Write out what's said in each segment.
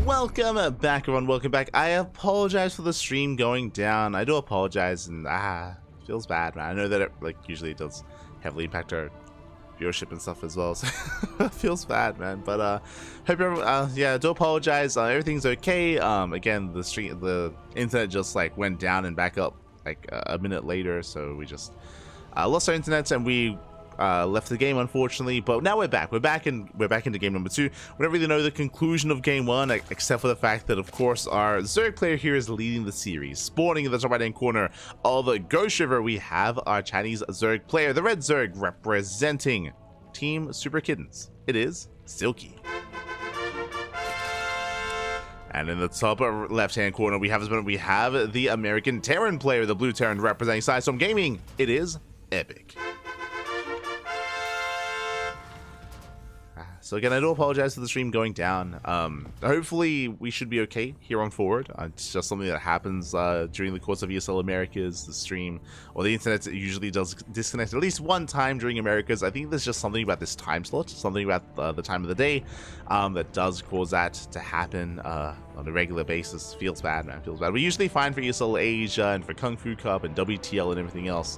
welcome back, everyone. Welcome back. I apologize for the stream going down. I do apologize, and feels bad, man. I know that it usually does heavily impact our viewership and stuff as well, so it feels bad, man. But hope everyone, yeah, I do apologize. Everything's okay. Again, the internet just went down and back up a minute later, so we just lost our internet and we left the game, unfortunately. But now we're back. We're back into game number 2. We don't really know the conclusion of game 1, except for the fact that, of course, our Zerg player here is leading the series. Spawning in the top right-hand corner of the Ghost River, we have our Chinese Zerg player, the Red Zerg, representing Team Super Kittens. It is Silky. And in the top left-hand corner, we have the American Terran player, the Blue Terran, representing Sidestorm Gaming. It is Epic. So again, I do apologize for the stream going down. Hopefully we should be okay here on forward. It's just something that happens during the course of ESL Americas. The stream or the internet usually does disconnect at least one time during Americas. I think there's just something about this time slot, something about the time of the day that does cause that to happen on a regular basis. Feels bad, man. Feels bad. We usually find for ESL Asia and for Kung Fu Cup and WTL and everything else.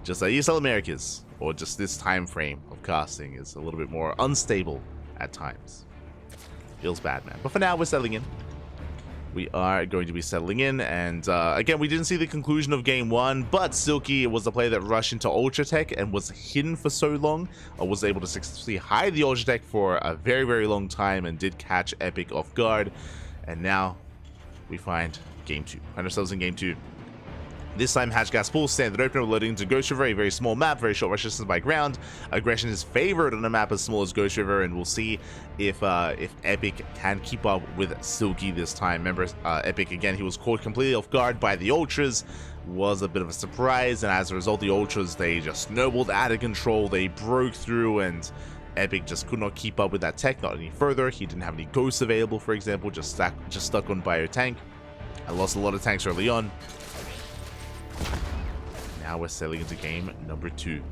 Just ESL Americas, or just this time frame of casting, is a little bit more unstable at times. Feels bad, man. But for now, we're settling in. We are going to be settling in, and again, we didn't see the conclusion of game 1, but Silky was the player that rushed into Ultra Tech and was hidden for so long, was able to successfully hide the Ultra Tech for a very, very long time, and did catch Epic off guard. And now we find game 2. Find ourselves in game 2. This time, Hatch Gas Pool, standard opener, loading into Ghost River, a very small map, very short rush distance by ground. Aggression is favored on a map as small as Ghost River, and we'll see if Epic can keep up with Silky this time. Remember, Epic, again, he was caught completely off guard by the Ultras. Was a bit of a surprise, and as a result, the Ultras, they just snowballed out of control. They broke through, and Epic just could not keep up with that tech, not any further. He didn't have any ghosts available, for example, just stuck on bio tank. I lost a lot of tanks early on. Now we're settling into game number 2.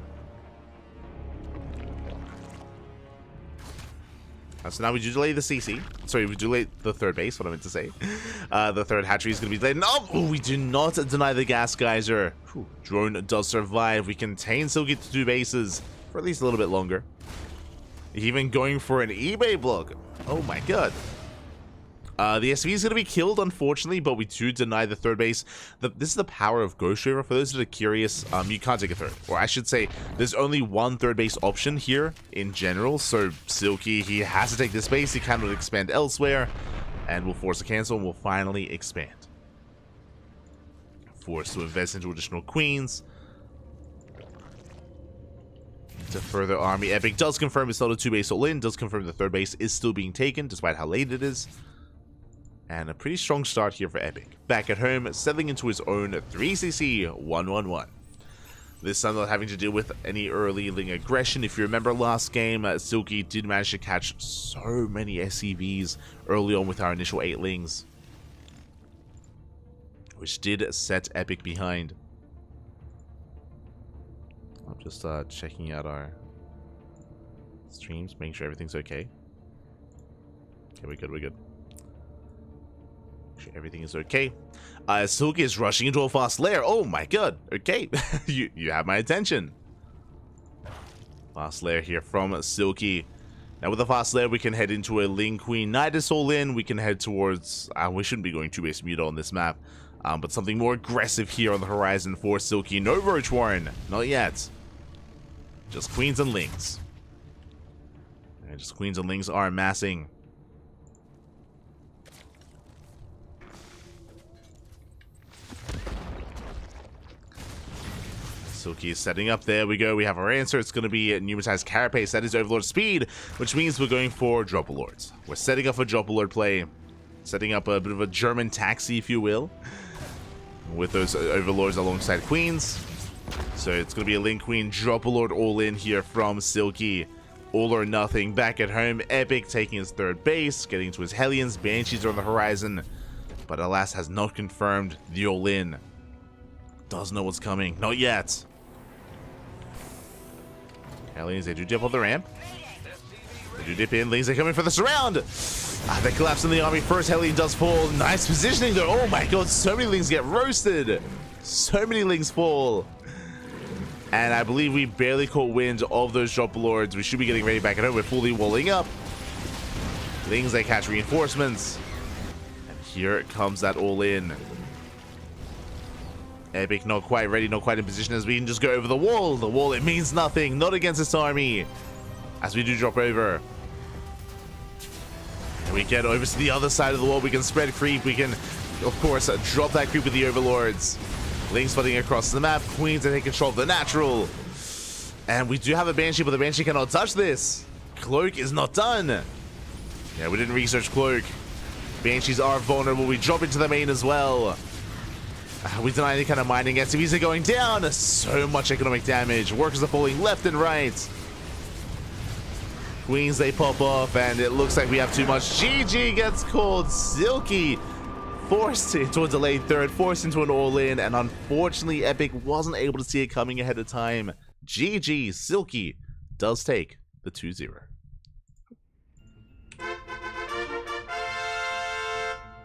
So now we do delay the CC. Sorry, we delay the third base, what I meant to say. The third hatchery is going to be delayed. No, we do not deny the gas geyser. Whew. Drone does survive. We contain Silky to 2 bases for at least a little bit longer. Even going for an eBay block. Oh my god. The SV is going to be killed, unfortunately, but we do deny the third base. This is the power of Ghost River. For those that are curious, you can't take a third. Or I should say, there's only one third base option here in general. So Silky, he has to take this base. He cannot expand elsewhere. And we'll force a cancel and we'll finally expand. Forced to invest into additional queens. To further army. Epic does confirm it's not a 2 base all-in. Does confirm the third base is still being taken, despite how late it is. And a pretty strong start here for Epic. Back at home, settling into his own 3cc 111. This time not having to deal with any early ling aggression. If you remember last game, Silky did manage to catch so many SCVs early on with our initial 8 lings, which did set Epic behind. I'm just checking out our streams, making sure everything's okay. Okay, we're good, we're good. Everything is okay. Silky is rushing into a fast lair. Oh my god. Okay. you have my attention. Fast lair here from Silky. Now with the fast lair, we can head into a Ling Queen Nidus all in. We can head towards... we shouldn't be going 2-base Muta on this map. But something more aggressive here on the horizon for Silky. No Roach Warren. Not yet. Just Queens and Lings. And just Queens and Lings are amassing. Silky is setting up. There we go. We have our answer. It's going to be Pneumatized Carapace. That is Overlord speed, which means we're going for Drop Lords. We're setting up a Drop Lord play. Setting up a bit of a German taxi, if you will, with those Overlords alongside Queens. So it's going to be a Ling Queen Drop Lord all in here from Silky. All or nothing. Back at home, Epic taking his third base, getting to his Hellions. Banshees are on the horizon, but alas has not confirmed the all-in. Does know what's coming. Not yet. Hellions, they do dip on the ramp. They do dip in. Lings are coming for the surround. They collapse in the army. First heli does fall. Nice positioning though. Oh my god, so many Lings get roasted. So many Lings fall. And I believe we barely caught wind of those drop lords. We should be getting ready back at home. We're fully walling up. Lings, they catch reinforcements. And here comes that all in. Epic not quite ready, not quite in position as we can just go over the wall. The wall, it means nothing. Not against this army. As we do drop over. And we get over to the other side of the wall. We can spread creep. We can, of course, drop that creep with the overlords. Lings flooding across the map. Queens, they take control of the natural. And we do have a Banshee, but the Banshee cannot touch this. Cloak is not done. Yeah, we didn't research Cloak. Banshees are vulnerable. We drop into the main as well. We deny any kind of mining. SCVs are going down. So much economic damage. Workers are falling left and right. Queens, they pop off, and it looks like we have too much. GG gets called. Silky forced into a delayed third, forced into an all-in, and unfortunately, Epic wasn't able to see it coming ahead of time. GG, Silky does take the 2-0.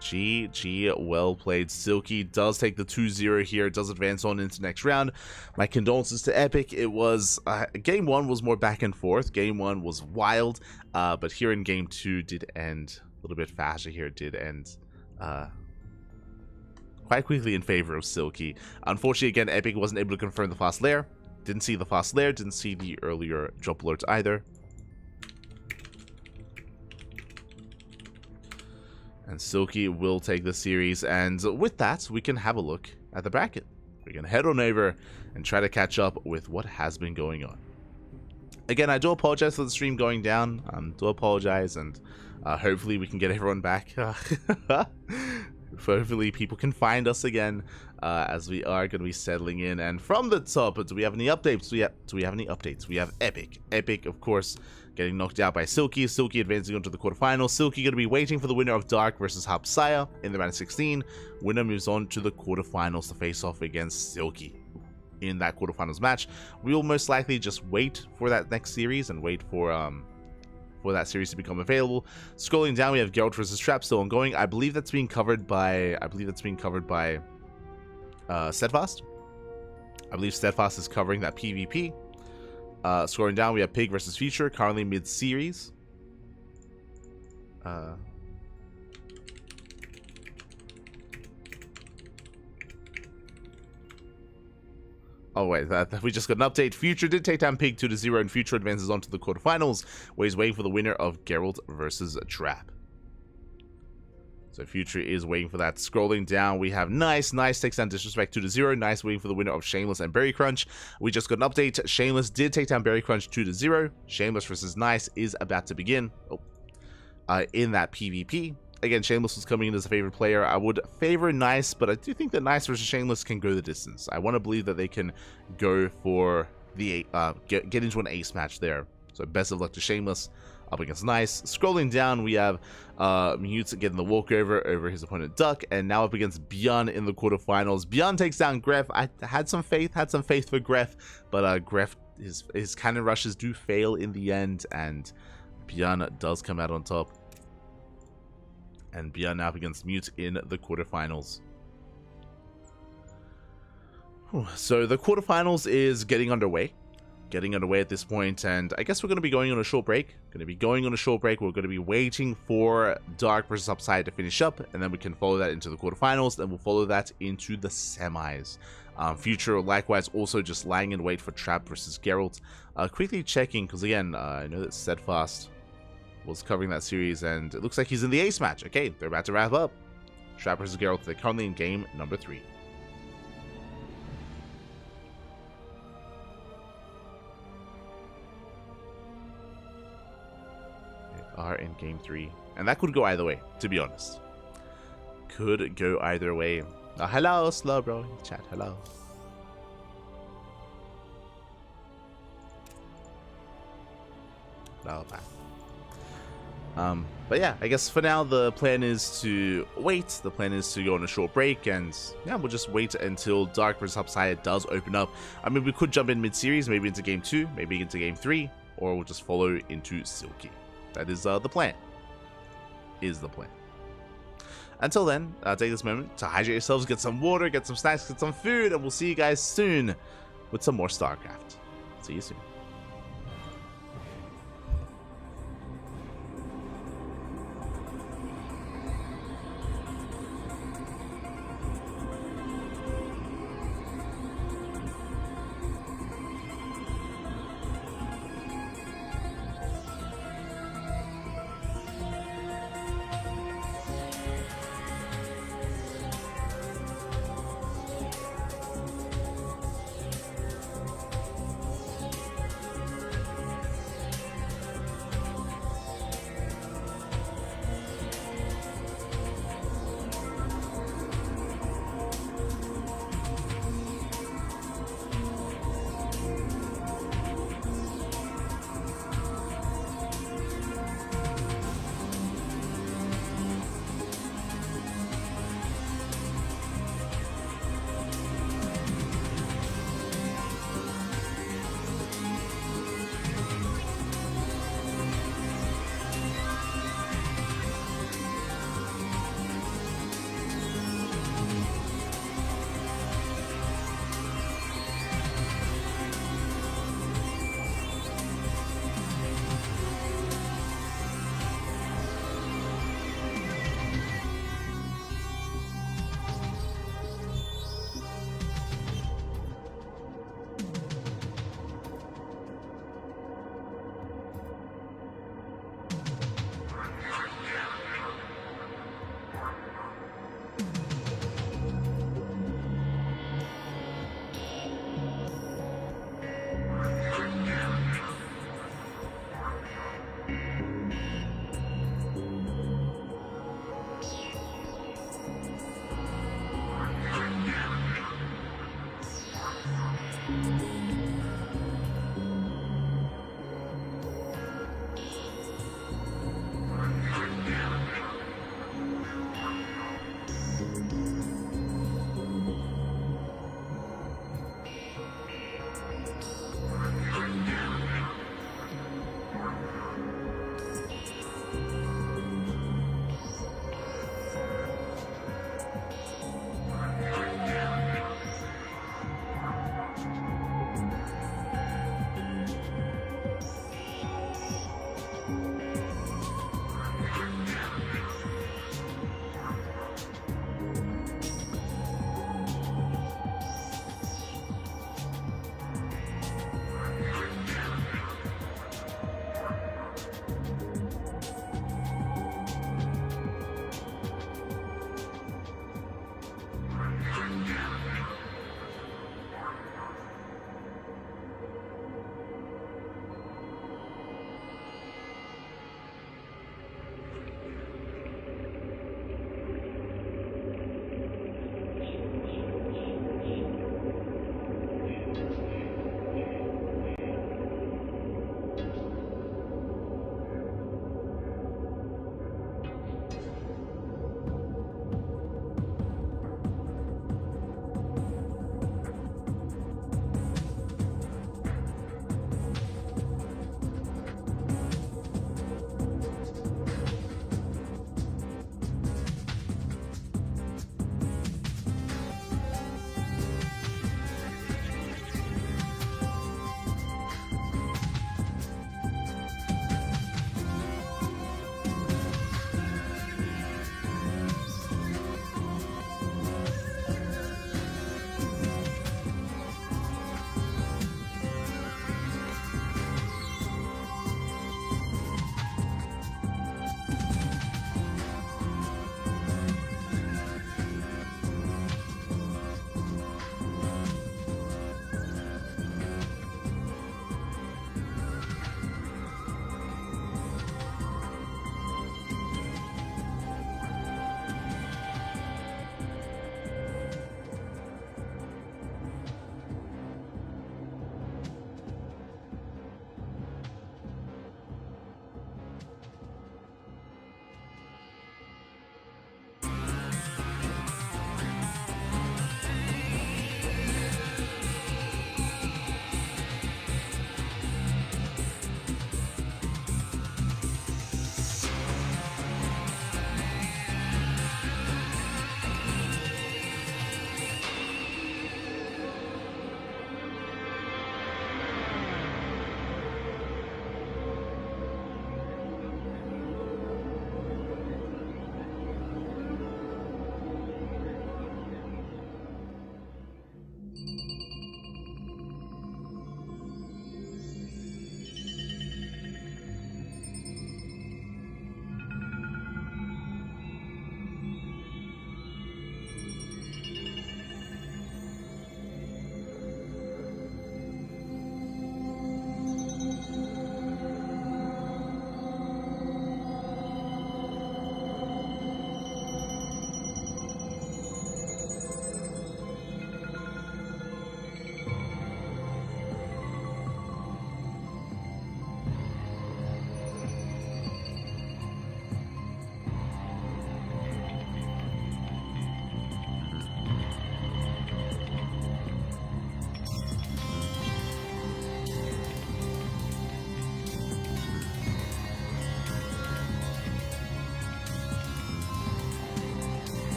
GG, well played. Silky does take the 2-0 here, does advance on into next round. My condolences to Epic. It was, game 1 was more back and forth. Game 1 was wild, but here in game 2 did end a little bit faster here. It did end quite quickly in favor of Silky. Unfortunately, again, Epic wasn't able to confirm the fast lair. Didn't see the fast lair, didn't see the earlier drop alerts either. And Silky will take the series, and with that, we can have a look at the bracket. We can head on over and try to catch up with what has been going on. Again, I do apologize for the stream going down. Do apologize, and hopefully we can get everyone back. Hopefully people can find us again, as we are going to be settling in. And from the top, do we have any updates? Do we have any updates? We have Epic. Epic, of course, getting knocked out by Silky. Silky advancing on to the quarterfinals. Silky going to be waiting for the winner of Dark versus Hapsaya in the round of 16. Winner moves on to the quarterfinals to face off against Silky. In that quarterfinals match, we will most likely just wait for that next series and wait for that series to become available. Scrolling down, we have Geralt versus Trap still ongoing. I believe that's being covered by Steadfast. I believe Steadfast is covering that PvP. Scrolling down, we have Pig versus Future, currently mid-series. Oh wait, we just got an update. Future did take down Pig 2-0, and Future advances on to the quarterfinals, where he's waiting for the winner of Geralt versus Trap. So Future is waiting for that. Scrolling down, we have Nice takes down Disrespect 2-0. Nice waiting for the winner of Shameless and Berry Crunch. We just got an update. Shameless did take down Berry Crunch 2-0. Shameless versus Nice is about to begin. In that PvP. Again, Shameless was coming in as a favorite player. I would favor Nice, but I do think that Nice versus Shameless can go the distance. I want to believe that they can go for the get into an ace match there. So best of luck to Shameless up against Nice. Scrolling down, we have Mute getting the walkover over his opponent Duck, and now up against Bjorn in the quarterfinals. Bjorn takes down Gref. I had some faith for Gref, but Gref, his cannon rushes do fail in the end, and Bjorn does come out on top. And Bjorn now up against Mute in the quarterfinals. So the quarterfinals is getting underway. At this point, and I guess we're going to be going on a short break. We're going to be waiting for Dark versus Upside to finish up, and then we can follow that into the quarterfinals, then we'll follow that into the semis. Future, likewise, also just lying in wait for Trap versus Geralt. Quickly checking, because again, I know that Steadfast was covering that series, and it looks like he's in the ace match. Okay, they're about to wrap up. Trap versus Geralt, they're currently in game number 3. Are in game 3, and that could go either way, to be honest. Could go either way. Hello, slow bro, chat, hello. Hello, back. But yeah, I guess for now the plan is to wait. The plan is to go on a short break, and yeah, we'll just wait until Dark vs. Upside does open up. I mean, we could jump in mid-series, maybe into game 2, maybe into game 3, or we'll just follow into Silky. That is the plan. is the plan. Until then, take this moment to hydrate yourselves, get some water, get some snacks, get some food, and we'll see you guys soon with some more StarCraft. See you soon.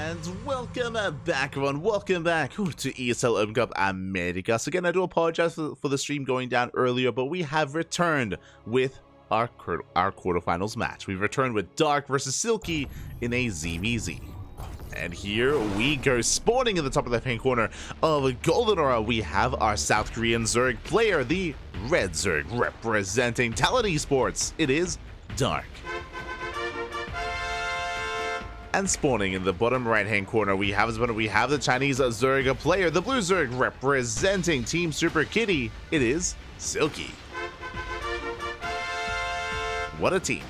And welcome back, everyone. Welcome back to ESL Open Cup Americas. Again, I do apologize for the stream going down earlier, but we have returned with our quarterfinals match. We've returned with Dark versus Silky in a ZVZ. And here we go, spawning in the top of the left-hand corner of Golden Aura. We have our South Korean Zerg player, the Red Zerg, representing Talent Esports. It is Dark. And spawning in the bottom right-hand corner, we have the Chinese Zerg player, the Blue Zerg, representing Team Super Kitty. It is Silky. What a team.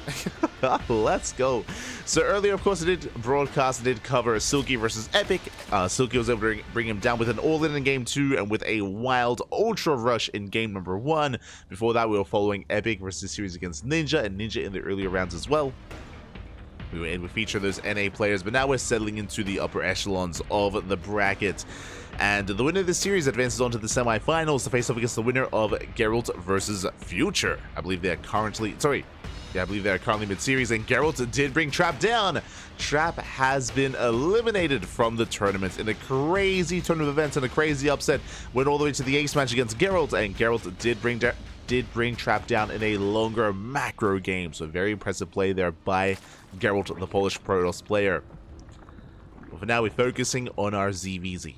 Let's go. So earlier, of course, I did broadcast, I did cover Silky versus Epic. Silky was able to bring him down with an all-in game 2 and with a wild ultra rush in game number 1. Before that, we were following Epic versus series against Ninja, and Ninja in the earlier rounds as well. We were able to feature those NA players, but now we're settling into the upper echelons of the bracket. And the winner of this series advances on to the semifinals to face off against the winner of Geralt versus Future. I believe they're currently mid-series, and Geralt did bring Trap down. Trap has been eliminated from the tournament in a crazy turn of events and a crazy upset. Went all the way to the ace match against Geralt, and Geralt did bring Trap down in a longer macro game. So very impressive play there by Geralt, the Polish Protoss player. But for now, we're focusing on our ZVZ.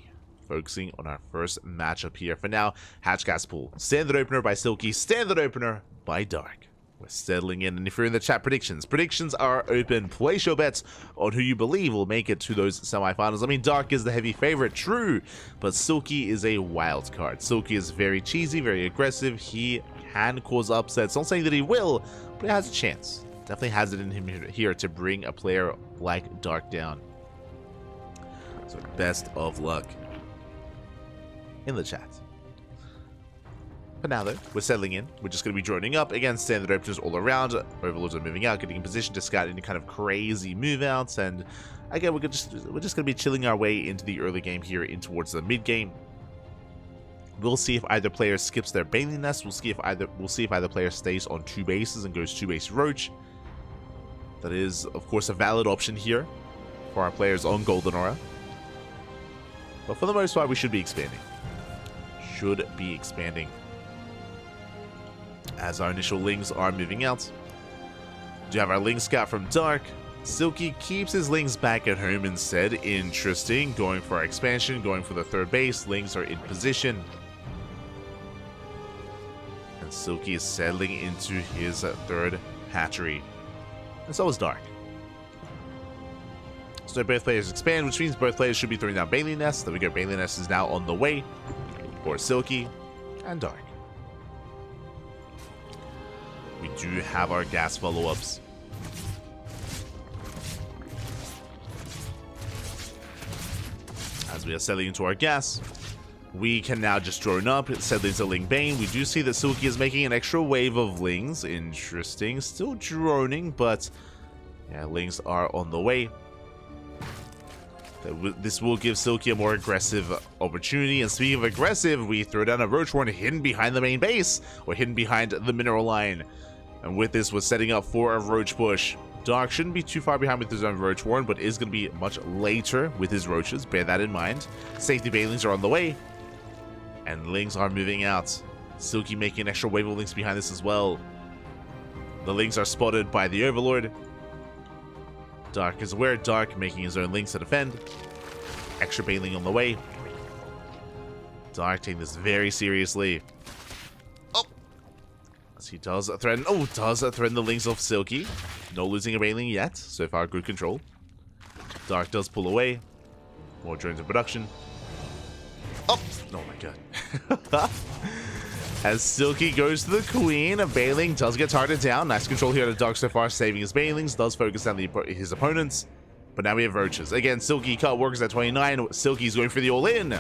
Focusing on our first matchup here. For now, Hatch Gas Pool. Standard opener by Silky. Standard opener by Dark. We're settling in, and if you're in the chat, predictions are open. Place your bets on who you believe will make it to those semifinals. I mean, Dark is the heavy favorite, true, but Silky is a wild card. Silky is very cheesy, very aggressive. He can cause upsets. Not saying that he will, but he has a chance. Definitely has it in him here to bring a player like Dark down. So best of luck in the chat. For now, though, we're settling in. We're just going to be joining up. Again, standard openers all around. Overlords are moving out, getting in position to scout any kind of crazy move outs. And again, we're just going to be chilling our way into the early game here in towards the mid game. We'll see if either player skips their Bailey Nest. We'll see if either player stays on 2 bases and goes 2-base Roach. That is, of course, a valid option here for our players on Golden Aura. But for the most part, we should be expanding. As our initial Lings are moving out. We do have our Ling Scout from Dark. Silky keeps his Lings back at home instead. Interesting. Going for our expansion, going for the 3rd base. Lings are in position. And Silky is settling into his 3rd hatchery. And so is Dark. So both players expand, which means both players should be throwing down Bailey Nest. There we go. Bailey Nest is now on the way for Silky and Dark. We do have our gas follow-ups. As we are settling into our gas, we can now just drone up, settle into Ling Bane. We do see that Silky is making an extra wave of Lings. Interesting. Still droning, but yeah, Lings are on the way. This will give Silky a more aggressive opportunity. And speaking of aggressive, we throw down a Roach Warren hidden behind the main base, or hidden behind the mineral line. And with this, we're setting up for a Roach push. Dark shouldn't be too far behind with his own Roach Warren, but is going to be much later with his Roaches. Bear that in mind. Safety Bailings are on the way. And Lings are moving out. Silky making an extra wave of Lings behind this as well. The Lings are spotted by the Overlord. Dark is aware. Dark making his own Lings to defend. Extra Bailing on the way. Dark taking this very seriously. Oh! As he does threaten. Oh, does threaten the Lings of Silky. No losing a Bailing yet. So far, good control. Dark does pull away. More drones in production. Oh! Oh my god. As Silky goes to the Queen, Bailing does get targeted down. Nice control here to Dark so far, saving his Bailings. Does focus down his opponents. But now we have Roaches. Again, Silky cut workers at 29. Silky's going for the all-in.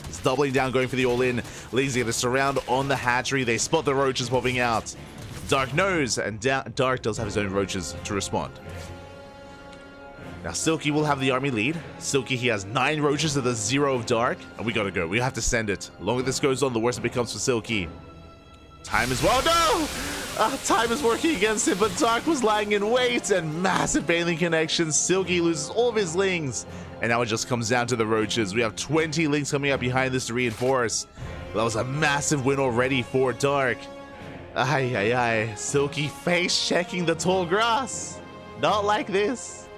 He's doubling down, going for the all-in. Lings get a surround on the hatchery. They spot the Roaches popping out. Dark knows, and Dark does have his own Roaches to respond. Now Silky will have the army lead. Silky, he has 9 Roaches to the 0 of Dark. And we gotta go. We have to send it. The longer this goes on, the worse it becomes for Silky. Time is well. No! Time is working against him, but Dark was lying in wait, and massive bailing connections. Silky loses all of his lings, and now it just comes down to the roaches. We have 20 lings coming up behind this to reinforce. That was a massive win already for Dark. Ay, ay, ay. Silky face checking the tall grass. Not like this.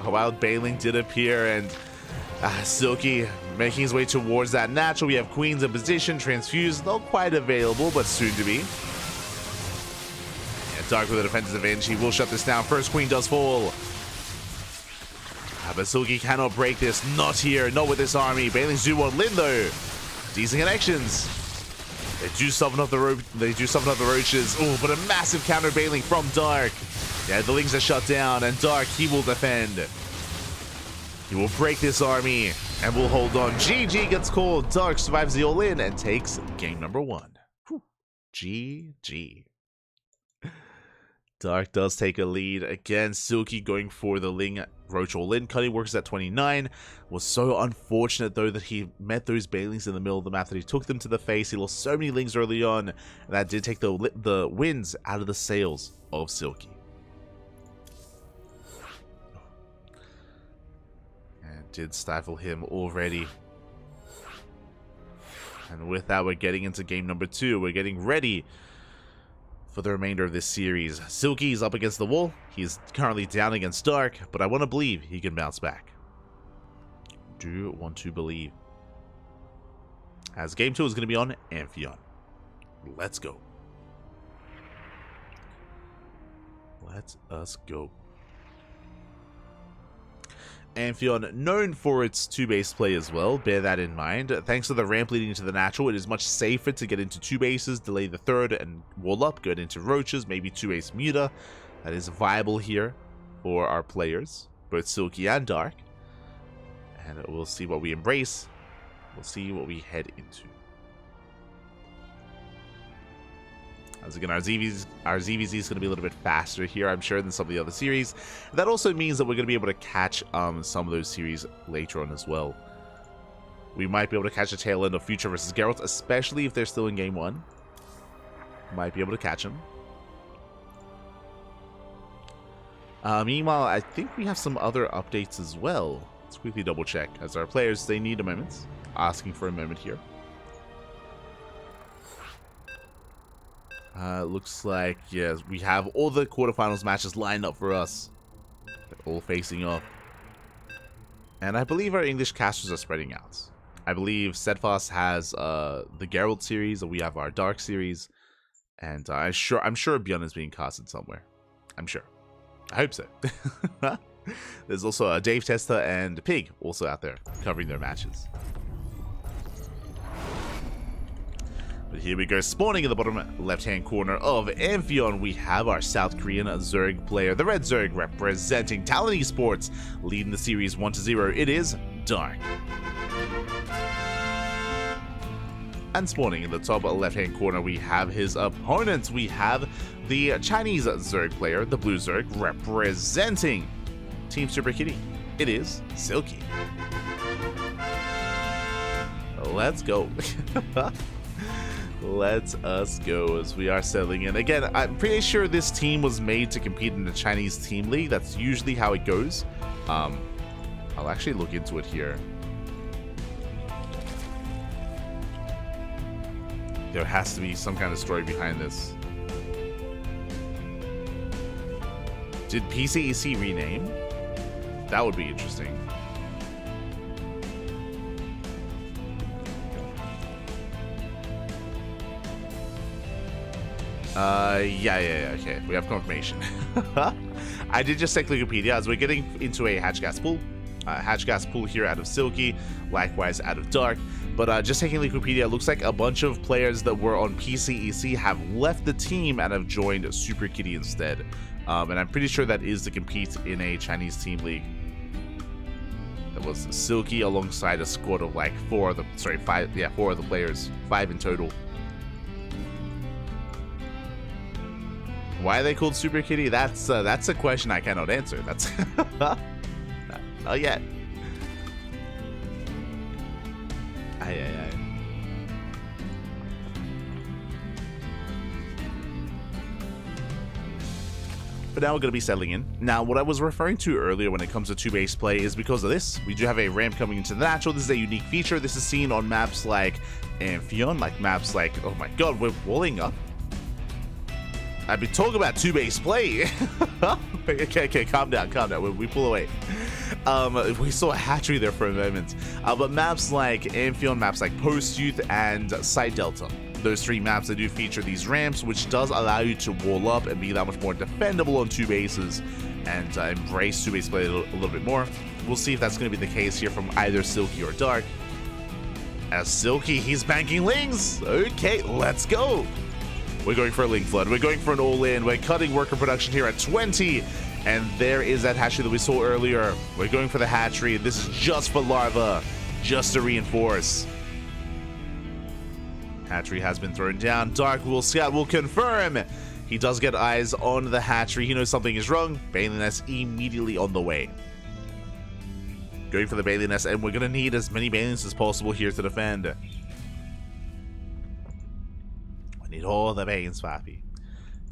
A wild bailing did appear, and Silky making his way towards that natural. We have Queens in position, transfused, not quite available, but soon to be. Yeah, Dark with a defensive advantage. He will shut this down. First Queen does fall. But Silky cannot break this. Not here. Not with this army. Bailings do want Lin though. Decent connections. They do summon up the roaches. Oh, but a massive counter bailing from Dark. Yeah, the lings are shut down, and Dark, he will defend. He will break this army and will hold on. GG gets called. Dark survives the all-in and takes game number 1. Whew. GG. Dark does take a lead. Again, Silky going for the Ling Roach all-in. Cutting works at 29. Was so unfortunate, though, that he met those bailings in the middle of the map, that he took them to the face. He lost so many lings early on, and that did take the winds out of the sails of Silky. Did stifle him already. And with that, we're getting into game number 2. We're getting ready for the remainder of this series. Silky is up against the wall. He's currently down against Dark, but I want to believe he can bounce back. Do want to believe. As game 2 is going to be on Amphion. Let's go. Let us go. Amphion, known for its 2-base play as well, bear that in mind. Thanks to the ramp leading into the natural, it is much safer to get into 2 bases, delay the 3rd, and wall up, go into roaches, maybe 2-base muta. That is viable here for our players, both Silky and Dark. And we'll see what we embrace. We'll see what we head into. As again, our ZVZ is going to be a little bit faster here, I'm sure, than some of the other series. That also means that we're going to be able to catch some of those series later on as well. We might be able to catch the tail end of Future versus Geralt, especially if they're still in Game 1. Might be able to catch them. Meanwhile, I think we have some other updates as well. Let's quickly double check, as our players, they need a moment. Asking for a moment here. Looks like, yes, we have all the quarterfinals matches lined up for us. They're all facing off. And I believe our English casters are spreading out. I believe Steadfast has the Geralt series, and we have our Dark series. And I'm sure Bjorn is being casted somewhere. I'm sure. I hope so. There's also a Dave Tester and Pig also out there covering their matches. But here we go, spawning in the bottom left-hand corner of Amphion, we have our South Korean Zerg player, the Red Zerg, representing Talon Esports, leading the series 1-0. It is Dark. And spawning in the top left-hand corner, we have his opponent. We have the Chinese Zerg player, the Blue Zerg, representing Team Super Kitty. It is Silky. Let's go. Let us go as we are settling in. Again, I'm pretty sure this team was made to compete in the Chinese Team League. That's usually how it goes. I'll actually look into it here. There has to be some kind of story behind this. Did PCEC rename? That would be interesting. Yeah, okay. We have confirmation. I did just check Wikipedia as we're getting into a hatch gas pool. Hatch gas pool here out of Silky, likewise out of Dark. But just taking Wikipedia, it looks like a bunch of players that were on PCEC have left the team and have joined Super Kitty instead. And I'm pretty sure that is to compete in a Chinese Team League. That was Silky alongside a squad of like four of the players, 5 in total. Why are they called Super Kitty? That's a question I cannot answer. That's not yet. But now we're going to be settling in. Now, what I was referring to earlier when it comes to two-base play is because of this. We do have a ramp coming into the natural. This is a unique feature. This is seen on maps like Amphion, like maps like, oh my god, we're walling up. I've been talking about two-base play. okay, calm down. We pull away. We saw a hatchery there for a moment. But maps like Amphion, maps like Post Youth, and Side Delta. Those three maps, they do feature these ramps, which does allow you to wall up and be that much more defendable on two bases and embrace two-base play a little bit more. We'll see if that's going to be the case here from either Silky or Dark. As Silky, he's banking Lings. Okay, let's go. We're going for a Ling Flood. We're going for an all-in. We're cutting worker production here at 20. And there is that hatchery that we saw earlier. We're going for the hatchery. This is just for larva, just to reinforce. Hatchery has been thrown down. Dark will scout, will confirm. He does get eyes on the hatchery. He knows something is wrong. Bailey Nest immediately on the way. Going for the Bailey Nest, and we're going to need as many Baileys as possible here to defend. We need all the Bailey's, Fappy.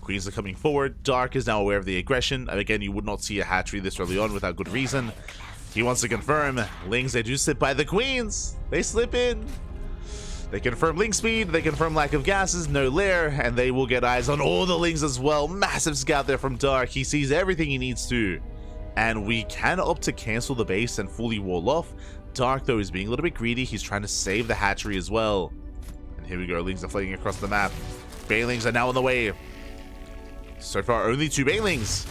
Queens are coming forward. Dark is now aware of the aggression. And again, you would not see a hatchery this early on without good reason. He wants to confirm. Lings, they do slip by the Queens. They slip in. They confirm Ling speed, they confirm lack of gases, no lair, and they will get eyes on all the Lings as well. Massive scout there from Dark. He sees everything he needs to. And we can opt to cancel the base and fully wall off. Dark, though, is being a little bit greedy. He's trying to save the hatchery as well. And here we go. Lings are flying across the map. Bailings are now on the way. So far, only 2 Bailings.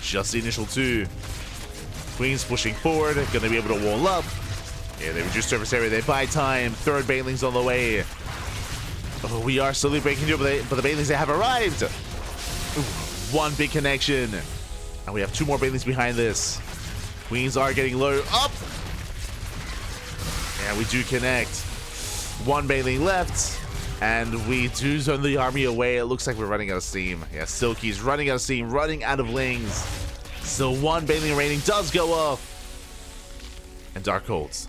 Just the initial 2. Queens pushing forward. Going to be able to wall up. Yeah, they reduce surface area, they buy time. 3rd Bailings on the way. Oh, we are slowly breaking through, but the Bailings, they have arrived. Ooh, 1 big connection. And we have 2 more Bailings behind this. Queens are getting low. Up! Yeah, we do connect. 1 Bailing left. And we do zone the army away. It looks like we're running out of steam. Yeah, Silky's running out of steam, running out of Lings. So 1 Bailing rating does go off. And Dark holds.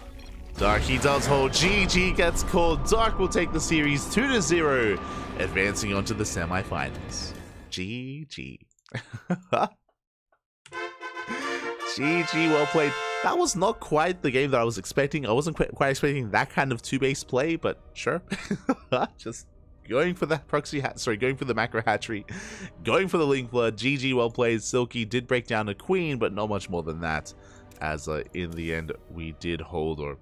Dark, he does hold. GG gets called. Dark will take the series 2-0, advancing on to the semifinals. GG. GG, well played. That was not quite the game that I was expecting. I wasn't quite expecting that kind of two-base play, but sure. Just going for that proxy hat. Sorry, going for the macro hatchery. Going for the Ling Flood. GG, well played. Silky did break down a queen, but not much more than that. As in the end, we did hold, or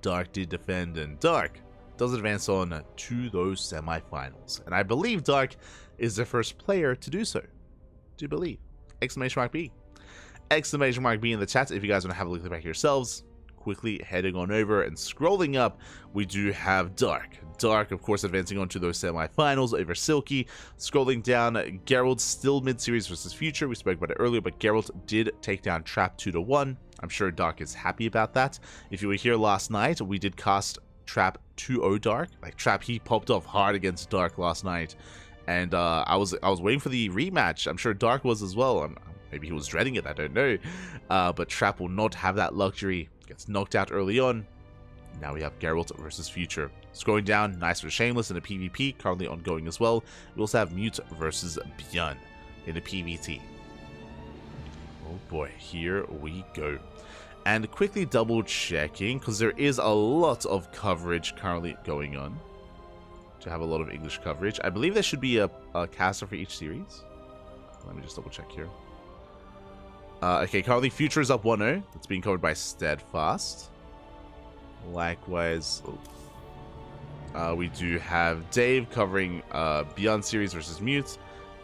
Dark did defend, and Dark does advance on to those semifinals. And I believe Dark is the first player to do so. Do believe. Exclamation mark B. Exclamation mark B in the chat if you guys want to have a look back yourselves. Quickly heading on over and scrolling up, we do have Dark. Dark, of course, advancing on to those semifinals over Silky. Scrolling down, Geralt still mid-series versus Future. We spoke about it earlier, but Geralt did take down Trap 2-1. I'm sure Dark is happy about that. If you were here last night, we did cast Trap 2-0 Dark. Like, Trap, he popped off hard against Dark last night. And I was waiting for the rematch. I'm sure Dark was as well. Maybe he was dreading it, I don't know. But Trap will not have that luxury. Gets knocked out early on. Now we have Geralt versus Future. Scrolling down, nice for Shameless in a PvP, currently ongoing as well. We also have Mute versus Björn in a PvT. Oh boy, here we go. And quickly double checking, because there is a lot of coverage currently going on. To have a lot of English coverage. I believe there should be a caster for each series. Let me just double check here. Okay, currently Future is up 1-0. It's being covered by Steadfast. Likewise, we do have Dave covering Beyond Series versus Mute,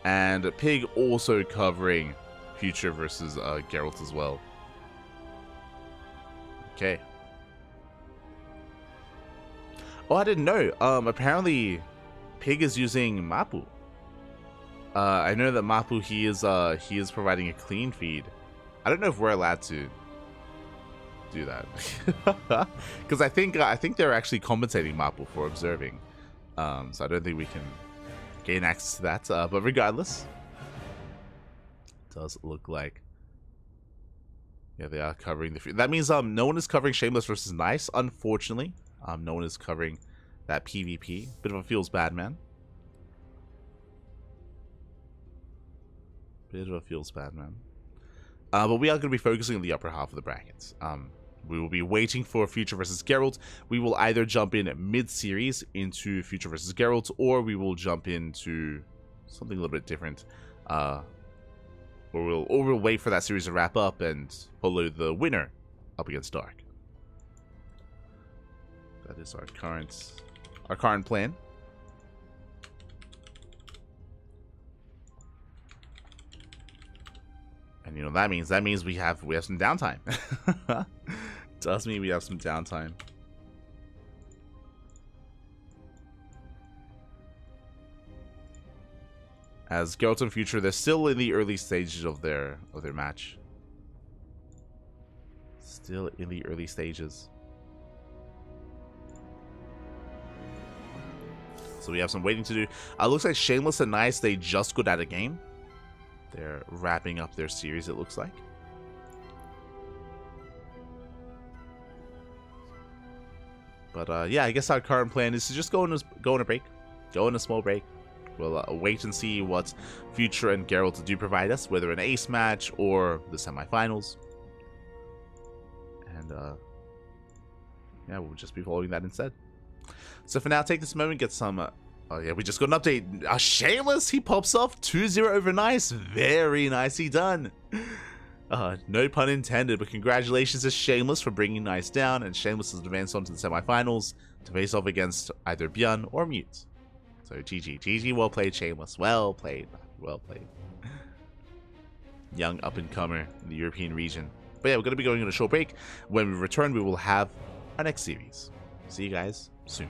and Pig also covering Future versus Geralt as well. Okay. Oh, I didn't know. Apparently, Pig is using Mapu. I know that Mapu, he is providing a clean feed. I don't know if we're allowed to do that, because I think they're actually compensating Mapu for observing. So I don't think we can gain access to that. But regardless, it does look like, yeah, they are covering the feed. That means no one is covering Shameless versus Nice. Unfortunately, no one is covering that PvP. Bit of a feels bad, man. Bit of a feels bad, man. But we are going to be focusing on the upper half of the brackets. We will be waiting for Future versus Geralt. We will either jump in mid-series into Future versus Geralt, or we will jump into something a little bit different. Or we'll wait for that series to wrap up and follow the winner up against Dark. That is our current plan. And you know that means we have some downtime. Does mean we have some downtime. As Geralt and Future, they're still in the early stages of their match. Still in the early stages. So we have some waiting to do. Looks like Shameless and Nice, they just got out of game. They're wrapping up their series, it looks like. But yeah, I guess our current plan is to just go on a break. Go on a small break. We'll wait and see what Future and Geralt do provide us, whether an ace match or the semifinals. And yeah, we'll just be following that instead. So for now, take this moment, get some... oh yeah, we just got an update. Shameless, he pops off 2-0 over Nice. Very nicely done. No pun intended, but congratulations to Shameless for bringing Nice down, and Shameless has advanced on to the semifinals to face off against either Björn or Mute. So GG. GG, well played, Shameless. Well played. Well played. Young up-and-comer in the European region. But yeah, we're going to be going on a short break. When we return, we will have our next series. See you guys soon.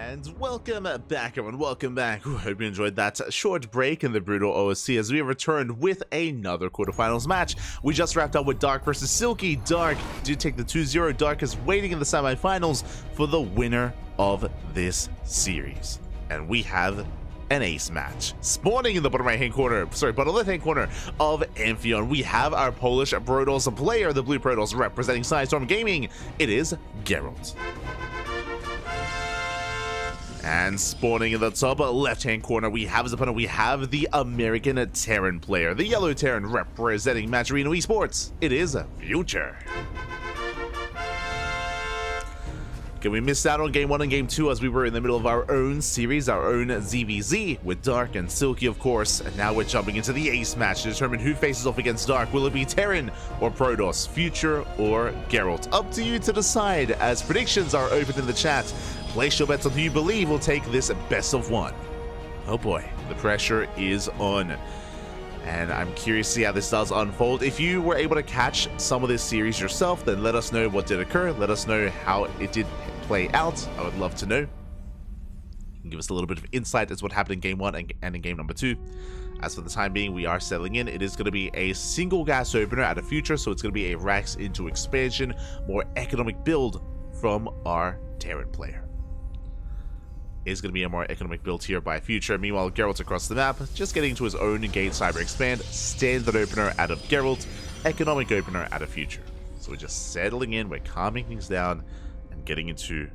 And welcome back, everyone. Welcome back. Hope you enjoyed that short break in the brutal OSC as we have returned with another quarterfinals match. We just wrapped up with Dark versus Silky. Dark did take the 2-0. Dark is waiting in the semifinals for the winner of this series. And we have an ace match. Spawning in the bottom left-hand corner of Amphion, we have our Polish Protoss player, the Blue Protoss representing Sidestorm Gaming. It is Geralt. And spawning in the top left-hand corner, we have his opponent. We have the American Terran player, the Yellow Terran representing Matcherino Esports. It is Future. Okay, we missed out on Game 1 and Game 2 as we were in the middle of our own series, our own ZVZ, with Dark and Silky, of course. And now we're jumping into the ace match to determine who faces off against Dark. Will it be Terran or Protoss, Future or Geralt? Up to you to decide, as predictions are open in the chat. Place your bets on who you believe will take this best of one. Oh boy, the pressure is on. And I'm curious to see how this does unfold. If you were able to catch some of this series yourself, then let us know what did occur. Let us know how it did play out. I would love to know. You can give us a little bit of insight as what happened in Game 1 and in Game number 2. As for the time being, we are settling in. It is going to be a single gas opener at a Future, so it's going to be a Rax into expansion, more economic build from our Terran player. Is going to be a more economic build here by Future. Meanwhile, Geralt across the map, just getting into his own Engage Cyber Expand, standard opener out of Geralt, economic opener out of Future. So we're just settling in, we're calming things down, and getting into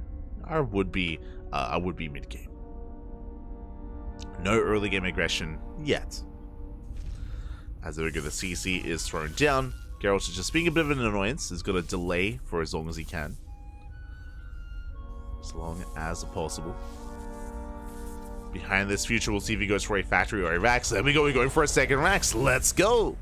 our would-be mid-game. No early game aggression yet. As there we go, the CC is thrown down. Geralt is just being a bit of an annoyance, is going to delay for as long as he can. As long as possible. Behind this Future, we'll see if he goes for a factory or a Rax. There we go, we're going for a second Rax. Let's go!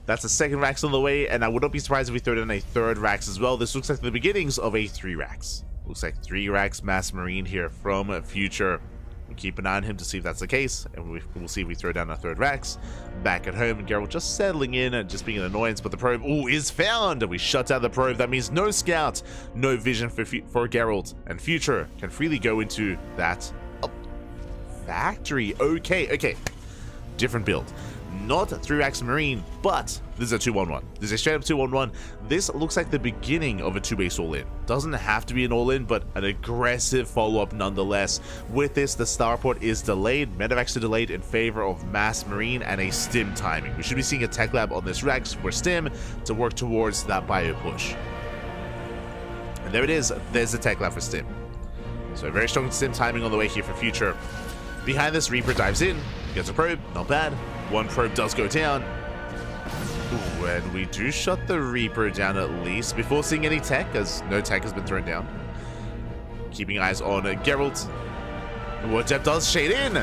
That's a second Rax on the way, and I would not be surprised if we throw in a third Rax as well. This looks like the beginnings of a 3 Rax. Looks like 3 Rax Mass Marine here from Future. We'll keep an eye on him to see if that's the case, and we'll see if we throw down a third Rax. Back at home, Geralt just settling in and just being an annoyance, but the probe, is found! We shut down the probe. That means no scout, no vision for Geralt, and Future can freely go into that factory. Okay. Different build. Not 3-Rax Marine, but this is a 2-1-1. This is a straight up 2-1-1. This looks like the beginning of a 2-base all-in. Doesn't have to be an all-in, but an aggressive follow-up nonetheless. With this, the starport is delayed. Medivacs are delayed in favor of Mass Marine and a Stim timing. We should be seeing a Tech Lab on this Rax for Stim to work towards that bio push. And there it is. There's the Tech Lab for Stim. So a very strong Stim timing on the way here for Future. Behind this, Reaper dives in, gets a probe, not bad. One probe does go down. Ooh, and we do shut the Reaper down at least before seeing any tech, as no tech has been thrown down. Keeping eyes on Geralt. What Adept does shade in.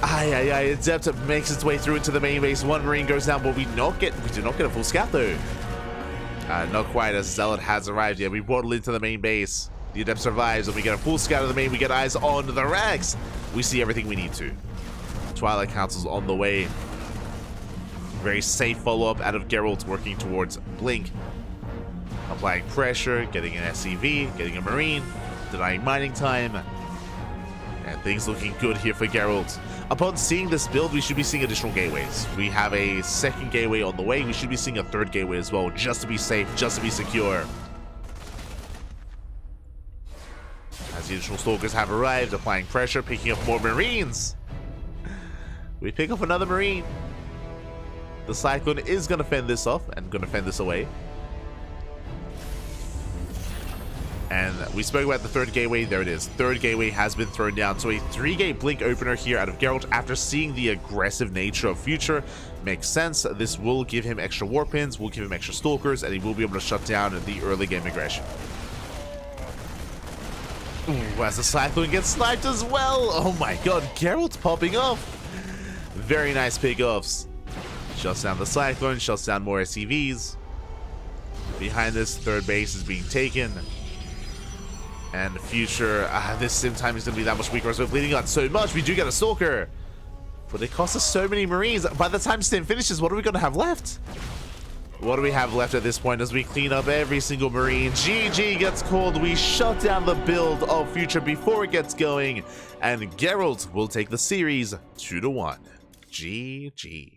Adept makes its way through into the main base. One Marine goes down, but we do not get a full scout though. Not quite, as Zealot has arrived yet. We waddle into the main base. The Adept survives, and we get a full scout of the main. We get eyes on the Rags. We see everything we need to. Twilight Council's on the way. Very safe follow-up out of Geralt, working towards Blink. Applying pressure, getting an SCV, getting a Marine, denying mining time. And things looking good here for Geralt. Upon seeing this build, we should be seeing additional gateways. We have a second gateway on the way. We should be seeing a third gateway as well, just to be safe, just to be secure. As the additional Stalkers have arrived, applying pressure, picking up more Marines. We pick up another Marine. The Cyclone is going to fend this off and going to fend this away. And we spoke about the third gateway. There it is. Third gateway has been thrown down. So a 3-gate Blink opener here out of Geralt after seeing the aggressive nature of Future. Makes sense. This will give him extra warp pins, will give him extra Stalkers, and he will be able to shut down the early game aggression. Ooh, as the Cyclone gets sniped as well. Oh my god, Geralt's popping off. Very nice pickoffs. Shuts down the Cyclone, shuts down more SCVs. Behind this, third base is being taken. And Future, this Sim time is going to be that much weaker as we're bleeding out so much. We do get a Stalker. But it costs us so many Marines. By the time Stim finishes, what are we going to have left? What do we have left at this point as we clean up every single Marine? GG gets called. We shut down the build of Future before it gets going. And Geralt will take the series 2-1. GG.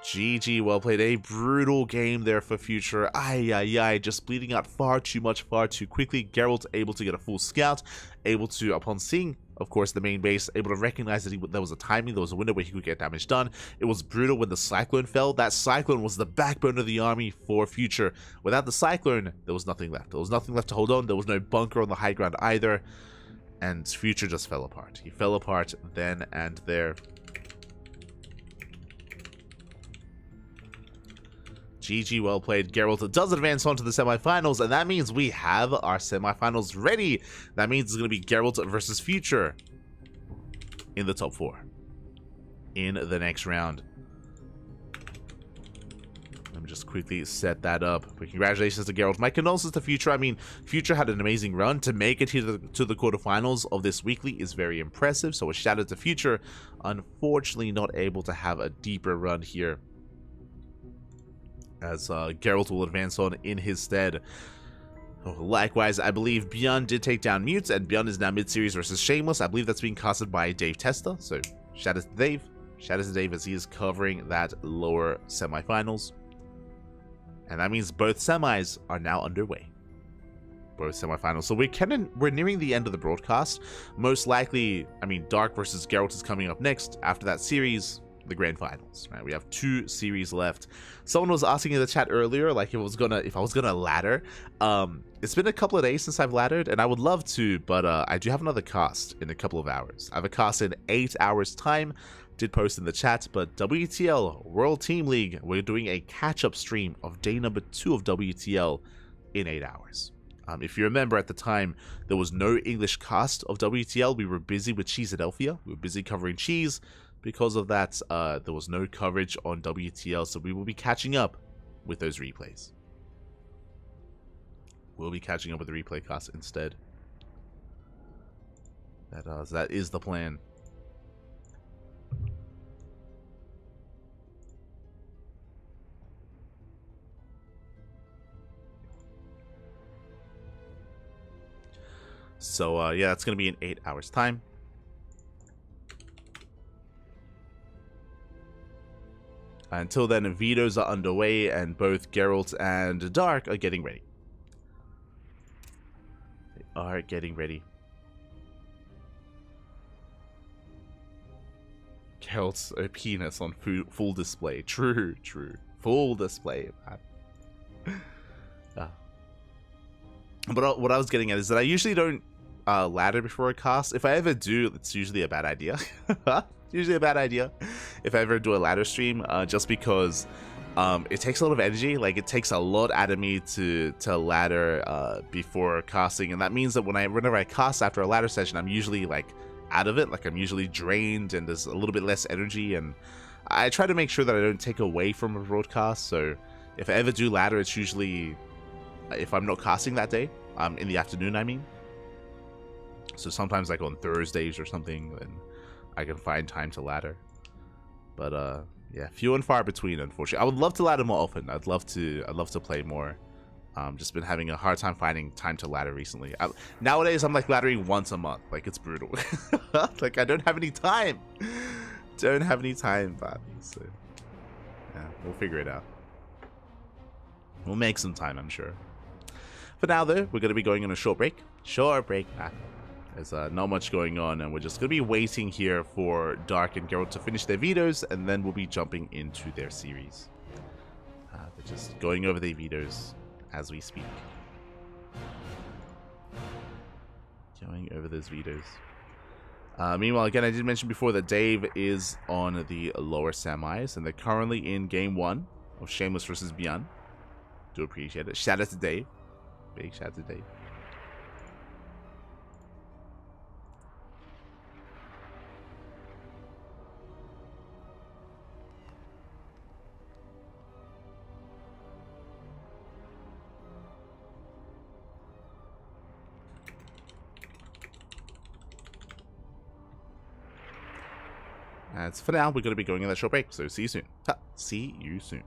GG, well played. A brutal game there for Future. Ay, just bleeding out far too much, far too quickly. Geralt able to get a full scout, able to, upon seeing, of course, the main base, able to recognize that there was a timing, there was a window where he could get damage done. It was brutal when the Cyclone fell. That Cyclone was the backbone of the army for Future. Without the Cyclone, there was nothing left. There was nothing left to hold on. There was no bunker on the high ground either. And Future just fell apart. He fell apart then and there. GG, well played. Geralt does advance on to the semifinals, and that means we have our semifinals ready. That means it's going to be Geralt versus Future in the top 4 in the next round. Let me just quickly set that up. But congratulations to Geralt. My condolences to Future. I mean, Future had an amazing run. To make it to the quarterfinals of this weekly is very impressive, so a shout out to Future. Unfortunately, not able to have a deeper run here, as Geralt will advance on in his stead. Likewise, I believe Bjorn did take down Mute, and Bjorn is now mid-series versus Shameless. I believe that's being casted by Dave Testa, so shout out to Dave. Shout out to Dave as he is covering that lower semifinals. And that means both semis are now underway. Both semifinals. So we're nearing the end of the broadcast. Most likely, I mean, Dark versus Geralt is coming up next. After that series, the grand finals, right? We have 2 series left. Someone was asking in the chat earlier, like, if I was gonna ladder. It's been a couple of days since I've laddered, and I would love to, but I do have another cast in a couple of hours. I have a cast in 8 hours time. Did post in the chat, but WTL World Team League, we're doing a catch-up stream of day number 2 of WTL in 8 hours. If you remember, at the time, there was no English cast of WTL. We were busy with Cheeseadelphia. We were busy covering cheese. Because of that, there was no coverage on WTL, so we will be catching up with those replays. We'll be catching up with the replay cast instead. That is the plan. So, yeah, that's going to be in 8 hours' time. Until then, vetoes are underway, and both Geralt and Dark are getting ready. They are getting ready. Geralt's penis on full display. True. Full display, man. But what I was getting at is that I usually don't ladder before a cast. If I ever do, it's usually a bad idea. Usually a bad idea if I ever do a ladder stream, just because it takes a lot of energy. Like, it takes a lot out of me to ladder before casting, and that means that whenever I cast after a ladder session, I'm usually like out of it. Like, I'm usually drained, and there's a little bit less energy, and I try to make sure that I don't take away from a broadcast. So if I ever do ladder, it's usually if I'm not casting that day, in the afternoon, I mean. So sometimes, like, on Thursdays or something, then I can find time to ladder. But yeah, few and far between, unfortunately. I would love to ladder more often. I'd love to play more. Just been having a hard time finding time to ladder recently. Nowadays, I'm like laddering once a month. Like, it's brutal. Like, I don't have any time. Don't have any time, Bobby. So yeah, we'll figure it out. We'll make some time, I'm sure. For now, though, we're going to be going on a short break. There's not much going on, and we're just going to be waiting here for Dark and Geralt to finish their vetoes, and then we'll be jumping into their series. They're just going over their vetoes as we speak. Going over those vetoes. Meanwhile, again, I did mention before that Dave is on the lower semis, and they're currently in game 1 of Shameless versus Beyond. Do appreciate it. Shout out to Dave. Big shout out to Dave. And for now, we're going to be going on that short break, so see you soon. See you soon.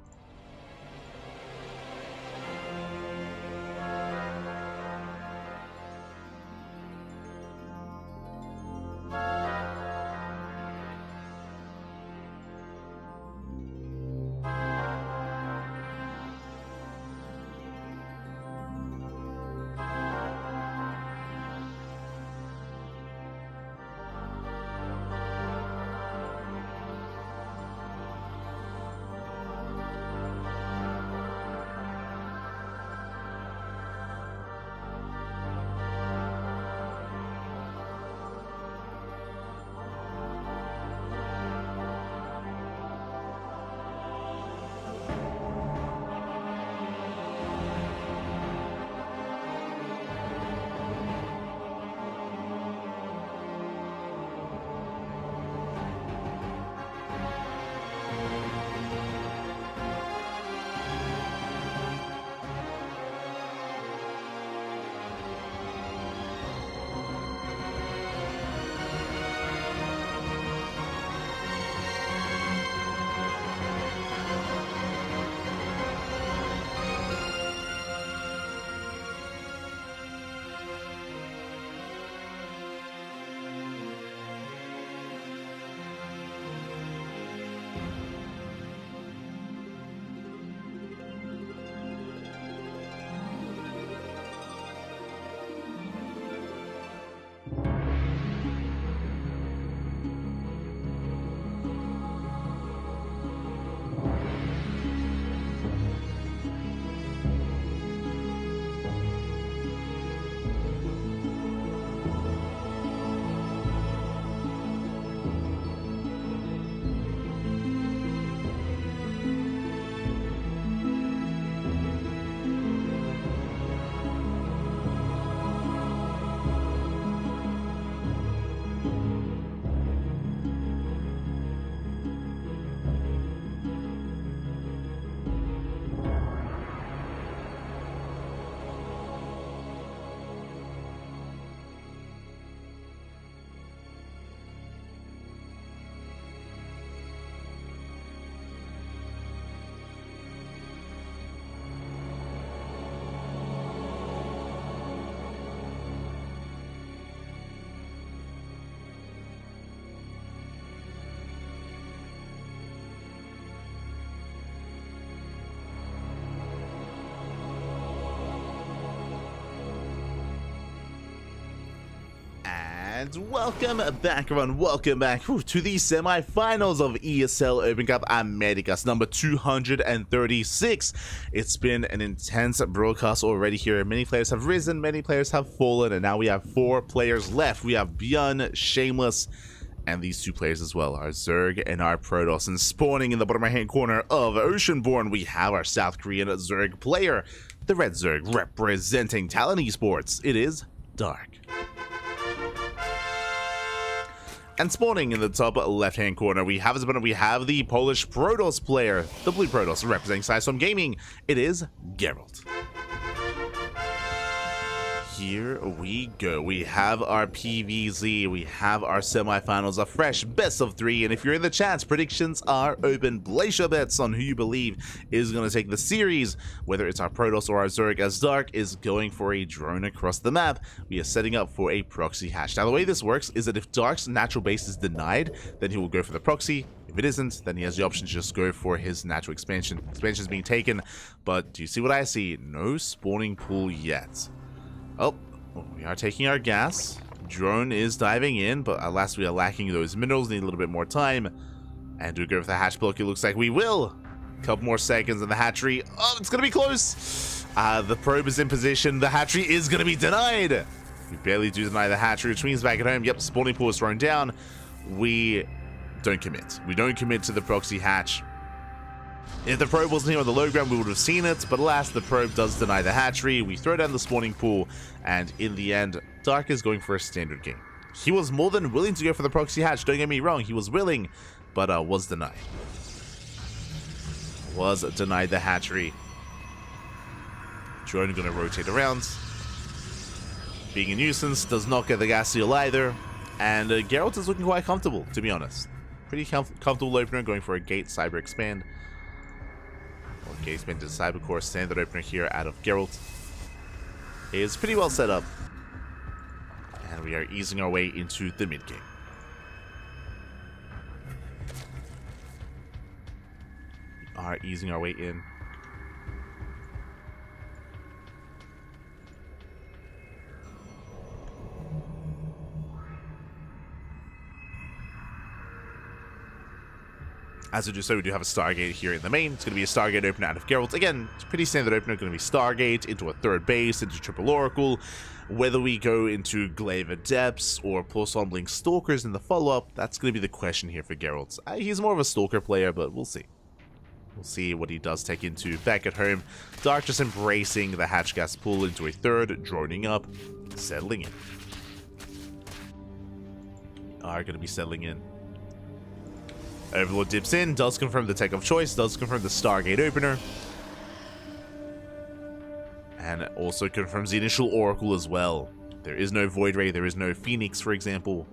And welcome back, everyone. Welcome back to the semi-finals of ESL Open Cup Americas number 236. It's been an intense broadcast already here. Many players have risen, many players have fallen, and now we have 4 players left. We have Bjorn, Shameless, and these 2 players as well, our Zerg and our Protoss. And spawning in the bottom right-hand corner of Oceanborn, we have our South Korean Zerg player, the Red Zerg, representing Talon Esports. It is Dark. And spawning in the top left-hand corner, we have the Polish Protoss player, the Blue Protoss, representing System Gaming. It is Geralt. Here we go. We have our PVZ, we have our semifinals, a fresh best of 3, and if you're in the chat, predictions are open. Place your bets on who you believe is going to take the series, whether it's our Protoss or our Zerg, as Dark is going for a drone across the map. We are setting up for a proxy hatch. Now, the way this works is that if Dark's natural base is denied, then he will go for the proxy. If it isn't, then he has the option to just go for his natural expansion. Expansion is being taken, but do you see what I see? No spawning pool yet. Oh, we are taking our gas. Drone is diving in, but alas, we are lacking those minerals. Need a little bit more time. And do we go for the hatch block? It looks like we will. Couple more seconds and the hatchery. Oh, it's going to be close. The probe is in position. The hatchery is going to be denied. We barely do deny the hatchery, which means back at home, yep, spawning pool is thrown down. We don't commit. We don't commit to the proxy hatch. If the probe wasn't here on the low ground, we would have seen it, but alas, the probe does deny the hatchery. We throw down the spawning pool, and in the end, Dark is going for a standard game. He was more than willing to go for the proxy hatch, don't get me wrong, he was willing, but was denied. Was denied the hatchery. Drone gonna rotate around. Being a nuisance, does not get the gas seal either, and Geralt is looking quite comfortable, to be honest. Pretty comfortable opener, going for a Gate Cyber Expand. Or Gate Expand to Cyber Core, standard opener here out of Geralt. Is pretty well set up. And we are easing our way into the mid game. We are easing our way in. As we do so, we do have a Stargate here in the main. It's going to be a Stargate opener out of Geralt. Again, it's a pretty standard opener. Going to be Stargate into a third base, into Triple Oracle. Whether we go into Glaive Adepts or Pulse Blink Stalkers in the follow-up, that's going to be the question here for Geralt. He's more of a Stalker player, but we'll see. We'll see what he does take into. Back at home, Dark just embracing the Hatch Gas pool into a third, droning up, settling in. Are going to be settling in. Overlord dips in, does confirm the tech of choice, does confirm the Stargate opener. And also confirms the initial Oracle as well. There is no Void Ray, there is no Phoenix, for example.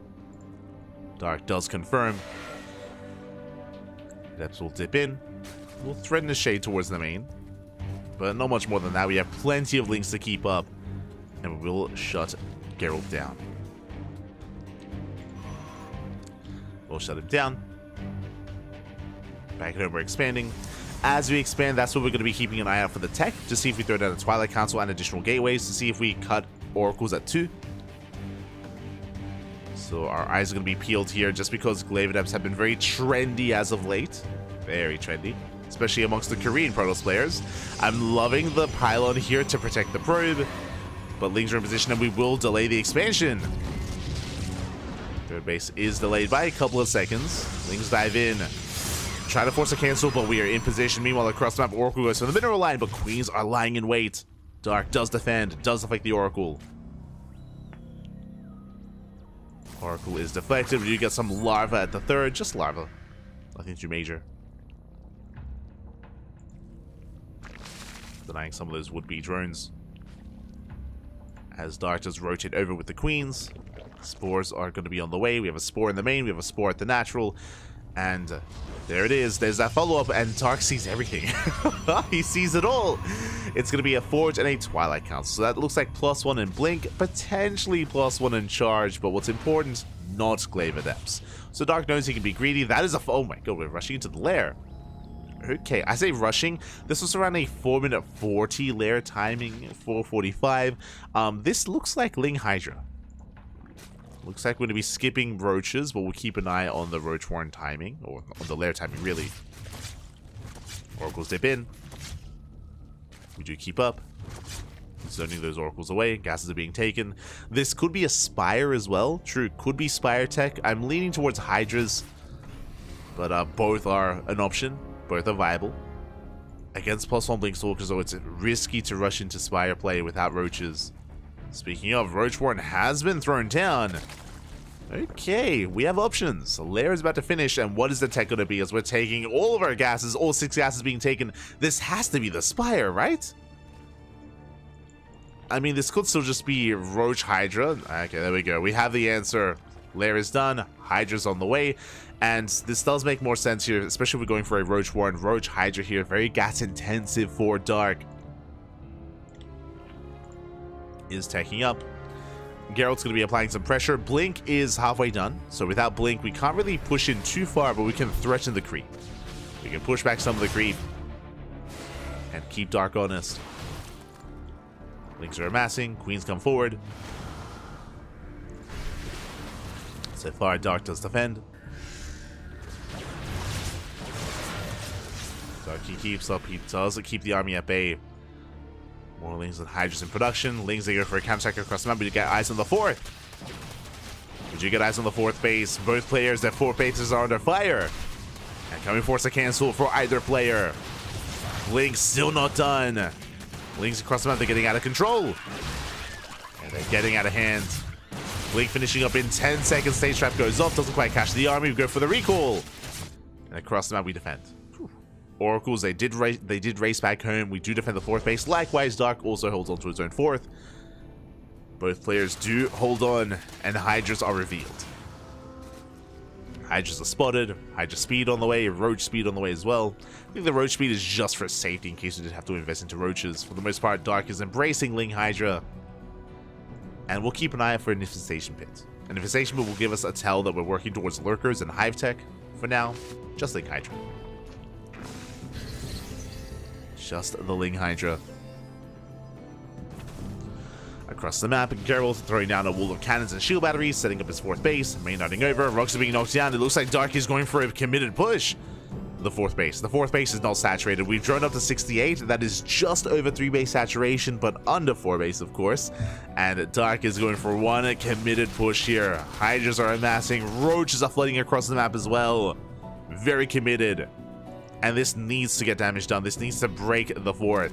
Dark does confirm. Depths will dip in. We'll threaten the shade towards the main. But not much more than that. We have plenty of links to keep up. And we will shut Geralt down. We'll shut him down. Back at home, we're expanding. As we expand, that's what we're going to be keeping an eye out for the tech, to see if we throw down a Twilight Council and additional gateways, to see if we cut Oracles at 2. So our eyes are going to be peeled here, just because Glaive Adepts have been very trendy as of late. Very trendy. Especially amongst the Korean Protoss players. I'm loving the pylon here to protect the probe. But Lings are in position and we will delay the expansion. Third base is delayed by a couple of seconds. Lings dive in. Try to force a cancel, but we are in position. Meanwhile, across the map, Oracle goes for the mineral line, but Queens are lying in wait. Dark does defend, does affect the Oracle. Oracle is deflected. We do get some larva at the third, just larva. Nothing too major. Denying some of those would-be drones. As Dark does rotate over with the Queens. Spores are going to be on the way. We have a Spore in the main, we have a Spore at the natural. And there it is. There's that follow-up, and Dark sees everything. He sees it all. It's going to be a Forge and a Twilight Council. So that looks like +1 in Blink, potentially +1 in Charge, but what's important, not Glaive Adepts. So Dark knows he can be greedy. That is a... Oh my god, we're rushing into the lair. Okay, I say rushing. This was around a 4-minute 40 lair timing, 4:45. This looks like Ling Hydra. Looks like we're going to be skipping roaches, but we'll keep an eye on the roach warren timing, or on the lair timing, really. Oracles dip in. We do keep up. Zoning those oracles away. Gases are being taken. This could be a Spire as well. True, could be Spire tech. I'm leaning towards Hydras, but both are an option. Both are viable. Against +1 Blink Stalkers, though, it's risky to rush into Spire play without roaches. Speaking of, Roach Warren has been thrown down. Okay, we have options. Lair is about to finish, and what is the tech going to be as we're taking all of our gases, all 6 gases being taken? This has to be the Spire, right? I mean, this could still just be Roach Hydra. Okay, there we go. We have the answer. Lair is done. Hydra's on the way. And this does make more sense here, especially if we're going for a Roach Warren. Roach Hydra here, very gas intensive for Dark. Is taking up. Geralt's going to be applying some pressure. Blink is halfway done, so without Blink we can't really push in too far, but we can threaten the creep. We can push back some of the creep and keep Dark honest. Links are amassing. Queens come forward. So far, Dark does defend. Dark he keeps up. He does keep the army at bay. More Lings and Hydras in production. Lings, they go for a counter across the map. We get eyes on the 4th. Did you get eyes on the 4th base? Both players, their 4 bases are under fire. And coming force a cancel for either player. Lings still not done. Lings across the map, they're getting out of control. And they're getting out of hand. Blink finishing up in 10 seconds. Stage trap goes off. Doesn't quite catch the army. We go for the recall. And across the map, we defend. Oracles, they did race back home. We do defend the 4th base. Likewise, Dark also holds on to his own 4th. Both players do hold on, and Hydras are revealed. Hydras are spotted. Hydra speed on the way. Roach speed on the way as well. I think the roach speed is just for safety in case we did have to invest into roaches. For the most part, Dark is embracing Ling Hydra. And we'll keep an eye out for an infestation pit. An infestation pit will give us a tell that we're working towards lurkers and hive tech. For now, just Ling Hydra. Just the Ling Hydra. Across the map, Geralt throwing down a wall of cannons and shield batteries, setting up his fourth base. Main nodding over, rocks are being knocked down. It looks like Dark is going for a committed push. The fourth base. The fourth base is not saturated. We've drawn up to 68. That is just over 3 base saturation, but under 4 base, of course. And Dark is going for one committed push here. Hydras are amassing. Roaches are flooding across the map as well. Very committed. And this needs to get damage done. This needs to break the fort.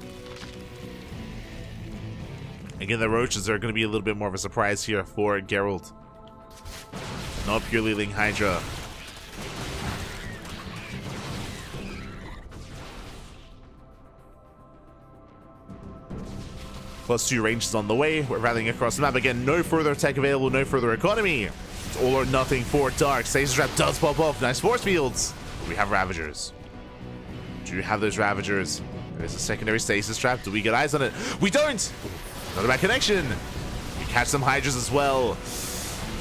Again, the roaches are going to be a little bit more of a surprise here for Geralt. Not purely Ling Hydra. +2 ranges on the way. We're rallying across the map. Again, no further tech available, no further economy. It's all or nothing for Dark. Stasis Trap does pop off. Nice force fields. We have Ravagers. Do you have those Ravagers? There's a secondary Stasis Trap. Do we get eyes on it? We don't! Not a bad connection. We catch some Hydras as well.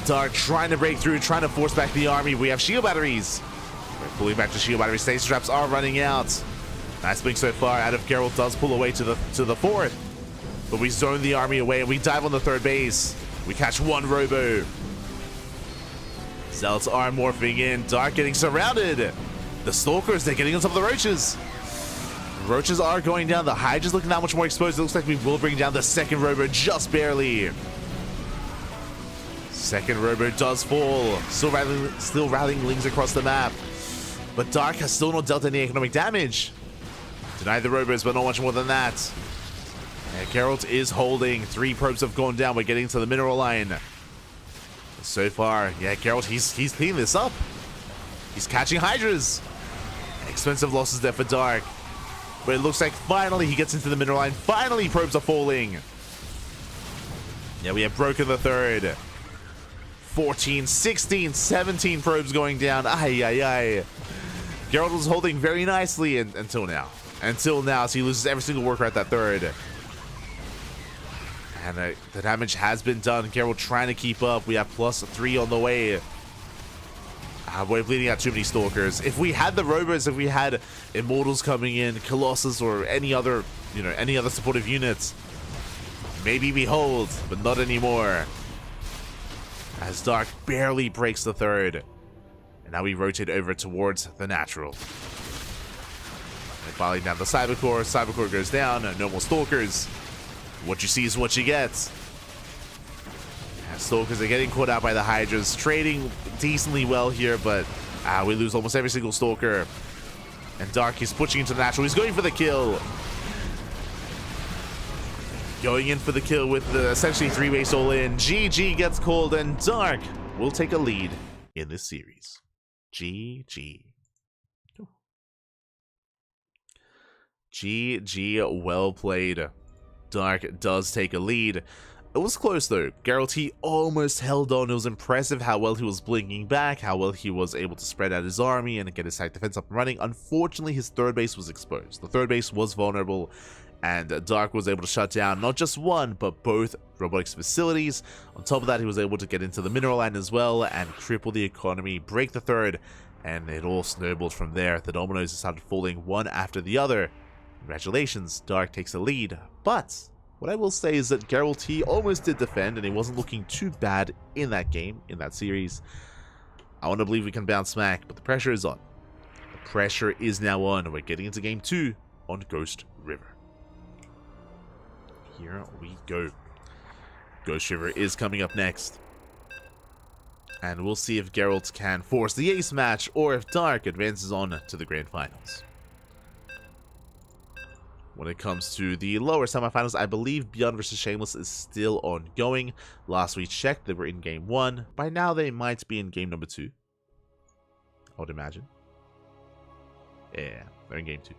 Dark trying to break through, trying to force back the army. We have shield batteries. We're pulling back to shield batteries. Stasis Traps are running out. Nice blink so far. Out of Geralt does pull away to the fort. But we zone the army away and we dive on the third base. We catch one Robo. Zealots are morphing in. Dark getting surrounded. The Stalkers, they're getting on top of the Roaches. Roaches are going down. The Hydra's looking that much more exposed. It looks like we will bring down the second Robo just barely. Second Robo does fall. Still rallying Lings across the map. But Dark has still not dealt any economic damage. Denied the Robos, but not much more than that. And Geralt is holding. 3 probes have gone down. We're getting to the mineral line. So far, yeah, Geralt, he's cleaning this up. He's catching Hydras. Expensive losses there for Dark. But it looks like finally he gets into the mineral line. Finally, probes are falling. Yeah, we have broken the third. 14, 16, 17 probes going down. Ay, ay, ay. Geralt was holding very nicely until now. Until now, so he loses every single worker at that third. And the damage has been done. Geralt trying to keep up. We have +3 on the way. We're bleeding out too many Stalkers. If we had the Robos, if we had Immortals coming in, Colossus, or any other, any other supportive units, maybe we hold, but not anymore. As Dark barely breaks the third. And now we rotate over towards the natural. And finally down the Cybercore. Cybercore goes down. No more Stalkers. What you see is what you get. Stalkers are getting caught out by the Hydras. Trading decently well here, but we lose almost every single Stalker. And Dark is pushing into the natural. He's going for the kill. Going in for the kill with the essentially 3 base all in. GG gets called, and Dark will take a lead in this series. GG. GG, well played. Dark does take a lead. It was close though. Geralt, he almost held on. It was impressive how well he was blinking back, how well he was able to spread out his army and get his side defense up and running. Unfortunately, his third base was exposed. The third base was vulnerable, and Dark was able to shut down not just one, but both robotics facilities. On top of that, he was able to get into the mineral line as well and cripple the economy, break the third, and it all snowballed from there. The dominoes started falling one after the other. Congratulations, Dark takes the lead, but what I will say is that Geralt, he almost did defend, and he wasn't looking too bad in that game, in that series. I want to believe we can bounce back, but the pressure is on. The pressure is now on. We're getting into Game 2 on Ghost River. Here we go. Ghost River is coming up next. And we'll see if Geralt can force the ace match, or if Dark advances on to the Grand Finals. When it comes to the lower semifinals, I believe Beyond vs. Shameless is still ongoing. Last we checked, they were in Game 1. By now, they might be in Game number 2. I would imagine. Yeah, they're in Game 2.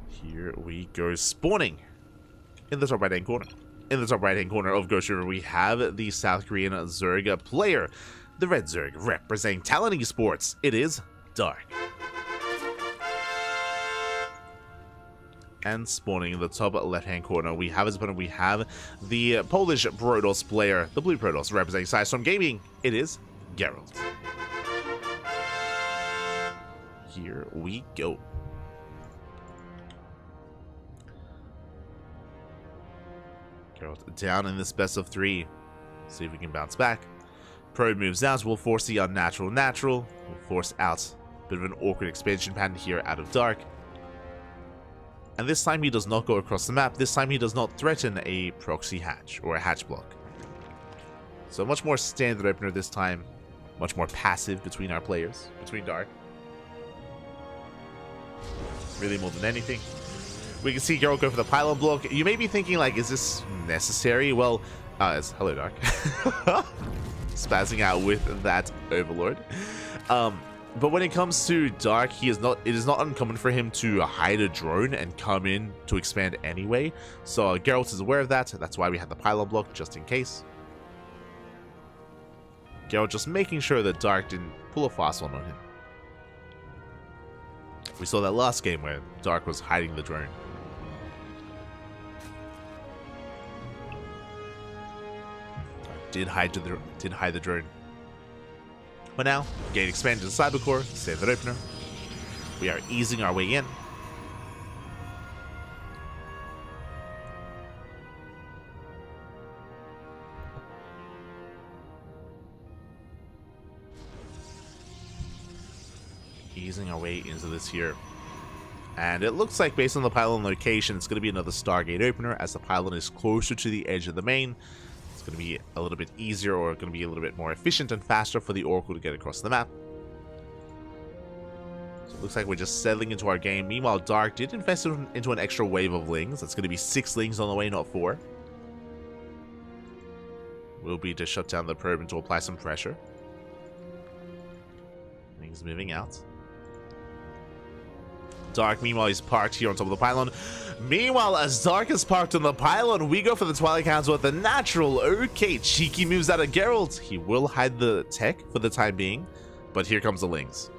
Here we go. Spawning in the top right-hand corner. In the top right-hand corner of Ghost River, we have the South Korean Zerg player. The Red Zerg representing Talon Esports. It is Dark. And spawning in the top left-hand corner, we have his opponent. We have the Polish Protoss player, the Blue Protoss, representing Sidestorm Gaming. It is Geralt. Here we go. Geralt down in this best of 3. See if we can bounce back. Probe moves out. We'll force the unnatural natural. We'll force out a bit of an awkward expansion pattern here out of Dark. And this time he does not go across the map. This time he does not threaten a proxy hatch or a hatch block. So much more standard opener this time. Much more passive between our players, between Dark. Really more than anything. We can see Geralt go for the pylon block. You may be thinking, like, is this necessary? Well, it's hello, Dark. Spazzing out with that Overlord. But when it comes to Dark, it is not uncommon for him to hide a drone and come in to expand anyway. So Geralt is aware of that. That's why we have the pylon block, just in case. Geralt just making sure that Dark didn't pull a fast one on him. We saw that last game where Dark was hiding the drone. Did hide the drone. But now, gain expanded to Cybercore, save that opener. We are easing our way in. Easing our way into this here. And it looks like, based on the pylon location, it's going to be another Stargate opener, as the pylon is closer to the edge of the main. It's going to be a little bit easier, or going to be a little bit more efficient and faster for the Oracle to get across the map. So it looks like we're just settling into our game. Meanwhile, Dark did invest into an extra wave of Lings. That's going to be 6 Lings on the way, not 4. Will be to shut down the probe and to apply some pressure. Lings moving out. Dark, meanwhile, he's parked here on top of the pylon. Meanwhile, as Dark is parked on the pylon, we go for the Twilight Council with the natural. Okay, cheeky moves out of Geralt. He will hide the tech for the time being, but here comes the Lings.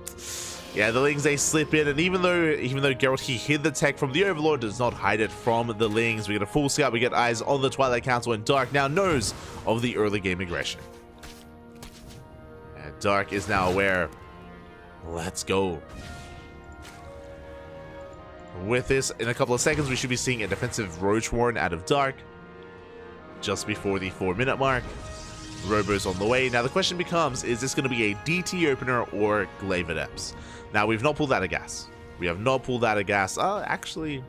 Yeah, the Lings, they slip in, and even though Geralt, he hid the tech from the Overlord, does not hide it from the Lings. We get a full scout, we get eyes on the Twilight Council, and Dark now knows of the early game aggression. And Dark is now aware. Let's go. With this, in a couple of seconds, we should be seeing a defensive Roach Warren out of Dark. Just before the 4-minute mark. Robo's on the way. Now the question becomes, is this going to be a DT opener or Glaive Adepts? Now we've not pulled out a gas. We have not pulled out a gas. Actually,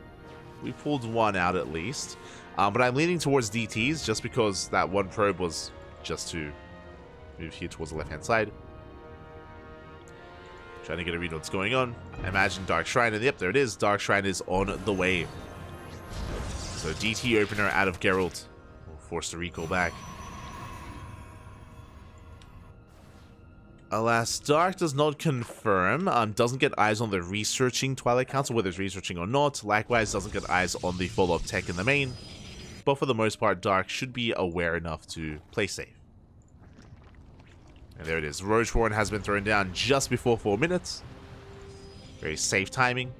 we pulled one out at least. But I'm leaning towards DTs just because that one probe was just to move here towards the left-hand side. Trying to get a read on what's going on. I imagine Dark Shrine, and yep, there it is. Dark Shrine is on the way. So DT opener out of Geralt. We'll force the recall back. Alas, Dark does not confirm. Doesn't get eyes on the researching Twilight Council, whether it's researching or not. Likewise, doesn't get eyes on the follow-up tech in the main. But for the most part, Dark should be aware enough to play safe. And there it is. Roach Warren has been thrown down just before 4 minutes. Very safe timing.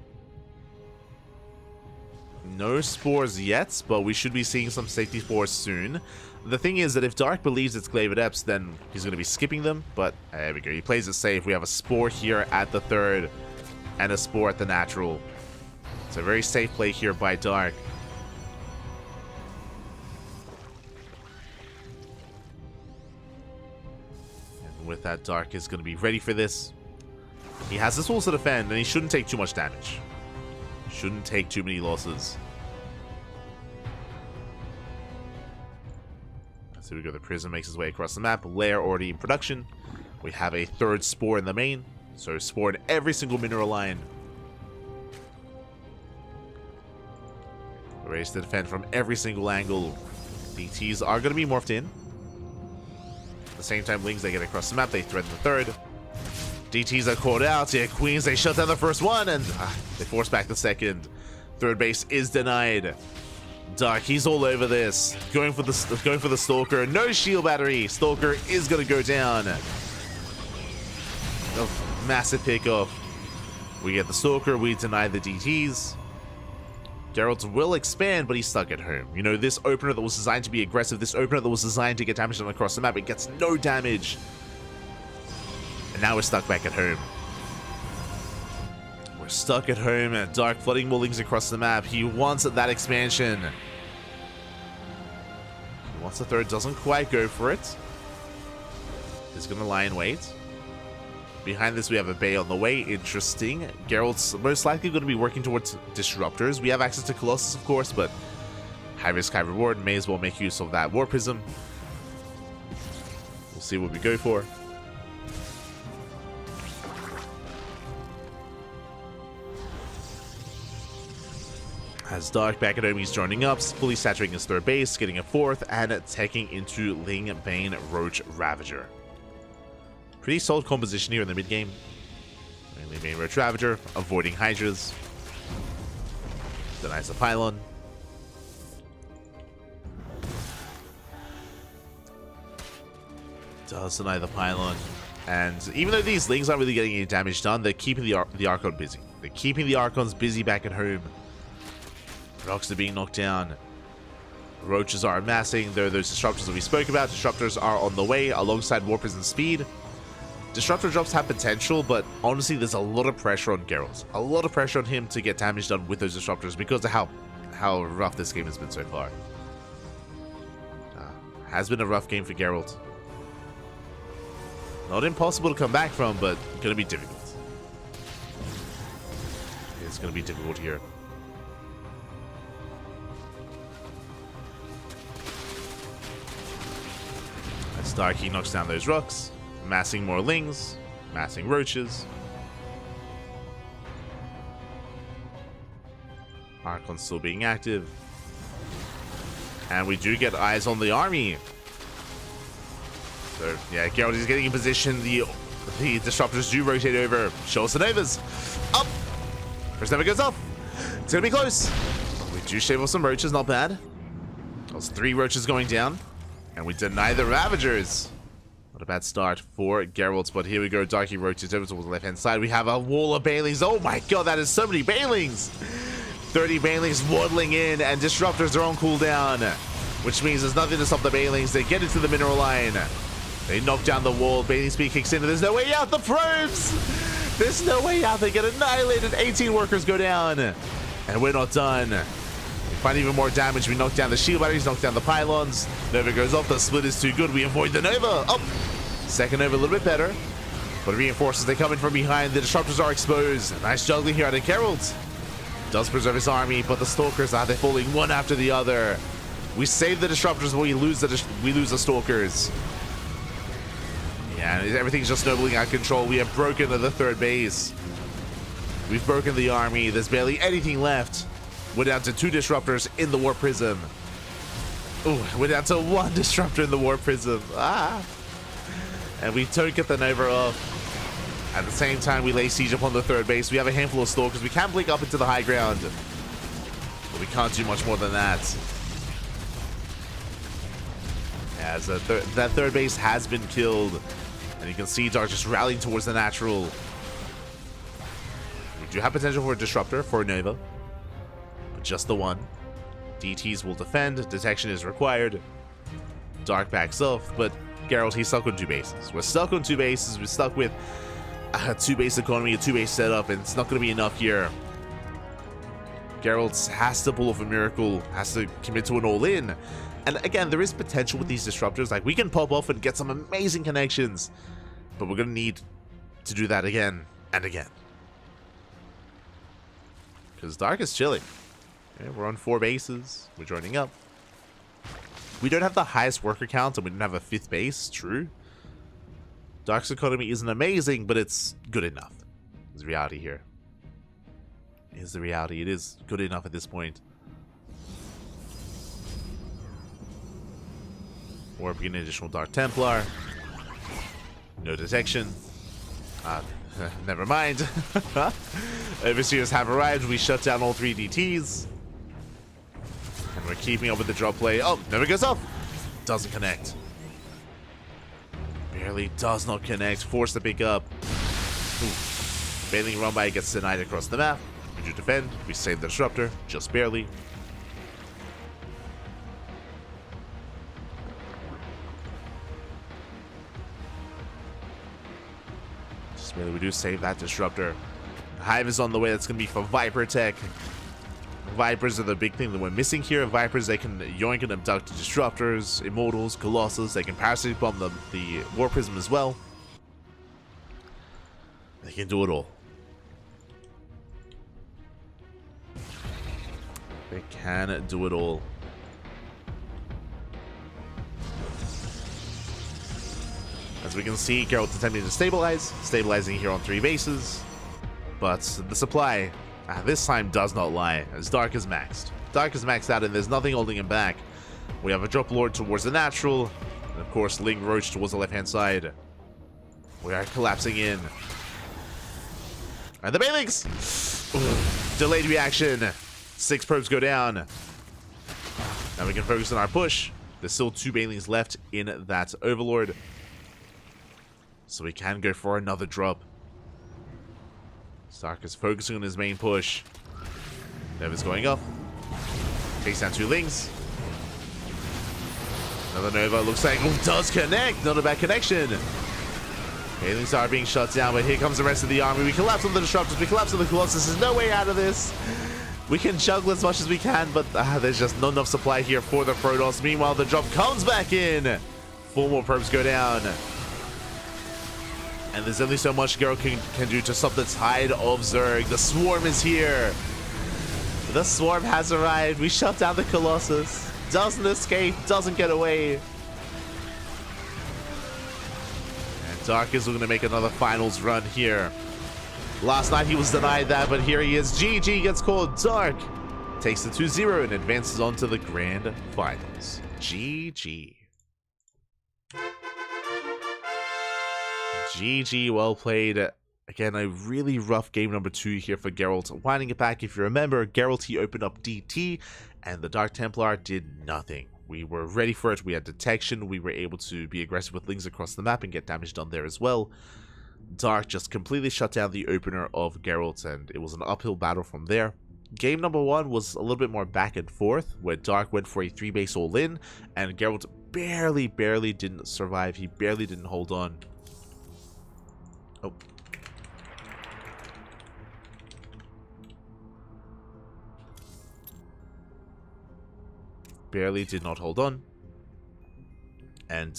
No spores yet, but we should be seeing some safety spores soon. The thing is that if Dark believes it's Glaive Adepts, then he's going to be skipping them. But there we go. He plays it safe. We have a spore here at the 3rd and a spore at the natural. It's a very safe play here by Dark. With that, Dark is going to be ready for this. He has this tools to defend, and he shouldn't take too much damage. Shouldn't take too many losses. So we go. The Prism makes his way across the map. Lair already in production. We have a 3rd spore in the main. So spore in every single mineral line. Ready to defend from every single angle. DTs are going to be morphed in. At the same time, Lings, they get across the map, they threaten the 3rd. DTs are called out. Yeah, Queens, they shut down the first one, and they force back the 2nd. 3rd base is denied. Dark, he's all over this. Going for the Stalker. No shield battery. Stalker is going to go down. Oh, massive pickoff. We get the Stalker. We deny the DTs. Geralt will expand, but he's stuck at home. You know, this opener that was designed to be aggressive, this opener that was designed to get damage done across the map, it gets no damage. And now we're stuck back at home. We're stuck at home, and Dark flooding Moorlings across the map. He wants that expansion. He wants the third, doesn't quite go for it. He's going to lie in wait. Behind this, we have a Bay on the way. Interesting. Geralt's most likely going to be working towards Disruptors. We have access to Colossus, of course, but high risk, high reward. May as well make use of that War Prism. We'll see what we go for. As Dark back at home, he's joining up, fully saturating his third base, getting a fourth, and taking into Ling Bane Roach Ravager. Pretty solid composition here in the mid game. Mainly Bane Roach Ravager, avoiding Hydras. Denies the pylon. Does deny the pylon. And even though these Lings aren't really getting any damage done, they're keeping the Archon busy. They're keeping the Archons busy back at home. Rocks are being knocked down. Roaches are amassing. There are those Disruptors that we spoke about. Disruptors are on the way alongside War Prism speed. Disruptor drops have potential, but honestly, there's a lot of pressure on Geralt. A lot of pressure on him to get damage done with those Disruptors because of how rough this game has been so far. Has been a rough game for Geralt. Not impossible to come back from, but going to be difficult. It's going to be difficult here. As Dark, he knocks down those rocks. Massing more Lings, massing Roaches. Archon's still being active. And we do get eyes on the army. So, yeah, Geralt is getting in position. The Disruptors do rotate over. Show us the Novas. Up! First Nova goes off. It's going to be close. We do shave off some Roaches, not bad. Those 3 Roaches going down. And we deny the Ravagers. Not a bad start for Geralt, but here we go. Darky rotates over to the left-hand side. We have a wall of Banelings. Oh my god, that is so many Banelings! 30 Banelings waddling in, and Disruptors are on cooldown. Which means there's nothing to stop the Banelings. They get into the mineral line. They knock down the wall. Baneling speed kicks in, and there's no way out. The probes! There's no way out. They get annihilated. 18 workers go down. And we're not done. We find even more damage. We knock down the shield batteries, knock down the pylons. Nova goes off. The split is too good. We avoid the Nova. Oh! Second Nova a little bit better. But reinforcers, they come in from behind. The Disruptors are exposed. Nice juggling here out of Geralt. Does preserve his army, but the Stalkers are falling one after the other. We save the Disruptors, but we lose the Stalkers. Yeah, everything's just snowballing out of control. We have broken the third base. We've broken the army. There's barely anything left. We're down to 2 Disruptors in the War Prism. Ooh, we're down to 1 Disruptor in the War Prism. Ah! And we don't get the Nova off. At the same time, we lay siege upon the third base. We have a handful of Stalkers. We can blink up into the high ground. But we can't do much more than that. As that third base has been killed. And you can see Dark just rallying towards the natural. We do have potential for a Disruptor, for a Nova. But just the one. DTs will defend. Detection is required. Dark backs off, but Geralt, he's stuck on 2 bases. We're stuck on 2 bases. We're stuck with a 2-base economy, a 2-base setup, and it's not going to be enough here. Geralt has to pull off a miracle, has to commit to an all-in. And again, there is potential with these Disruptors. Like, we can pop off and get some amazing connections, but we're going to need to do that again and again. Because Dark is chilling. Okay, we're on 4 bases. We're joining up. We don't have the highest worker count, and we don't have a 5th base, true. Dark's economy isn't amazing, but it's good enough. Is the reality here. Is the reality. It is good enough at this point. Warping an additional Dark Templar. No detection. Never mind. Overseers have arrived. We shut down all 3 DTs. And we're keeping up with the drop play. Oh, never goes off. Doesn't connect. Barely does not connect. Forced to pick up. Ooh. Failing run by gets denied across the map. We do defend. We save the disruptor. Just barely. Just barely. We do save that disruptor. Hive is on the way. That's going to be for Viper Tech. Vipers are the big thing that we're missing here. Vipers, they can yoink and abduct disruptors, immortals, colossus. They can parasite bomb the war prism as well. They can do it all. They can do it all. As we can see, Geralt's attempting to stabilize. Stabilizing here on 3 bases. But the supply, this time, does not lie, as Dark is maxed. Dark is maxed out and there's nothing holding him back. We have a Drop Lord towards the natural, and of course Ling Roach towards the left-hand side. We are collapsing in. And the Banelings! Delayed reaction. 6 probes go down. Now we can focus on our push. There's still 2 Banelings left in that Overlord. So we can go for another drop. Stark is focusing on his main push. Nova's going up. Takes down 2 Lings. Another Nova looks like does connect. Not a bad connection. Banelings are being shut down, but here comes the rest of the army. We collapse on the disruptors. We collapse on the colossus. There's no way out of this. We can juggle as much as we can, but there's just not enough supply here for the Protoss. Meanwhile, the drop comes back in. 4 more probes go down. And there's only so much Geralt can do to stop the tide of Zerg. The Swarm is here. The Swarm has arrived. We shut down the Colossus. Doesn't escape. Doesn't get away. And Dark is going to make another finals run here. Last night he was denied that, but here he is. GG gets called. Dark takes the 2-0 and advances on to the grand finals. GG. GG, well played. Again, a really rough game number 2 here for Geralt. Winding it back, if you remember, Geralt, he opened up DT, and the Dark Templar did nothing. We were ready for it. We had detection. We were able to be aggressive with Lings across the map and get damage done there as well. Dark just completely shut down the opener of Geralt, and it was an uphill battle from there. Game number 1 was a little bit more back and forth, where Dark went for a 3-base all-in, and Geralt barely didn't survive. He barely didn't hold on. Oh. Barely did not hold on. And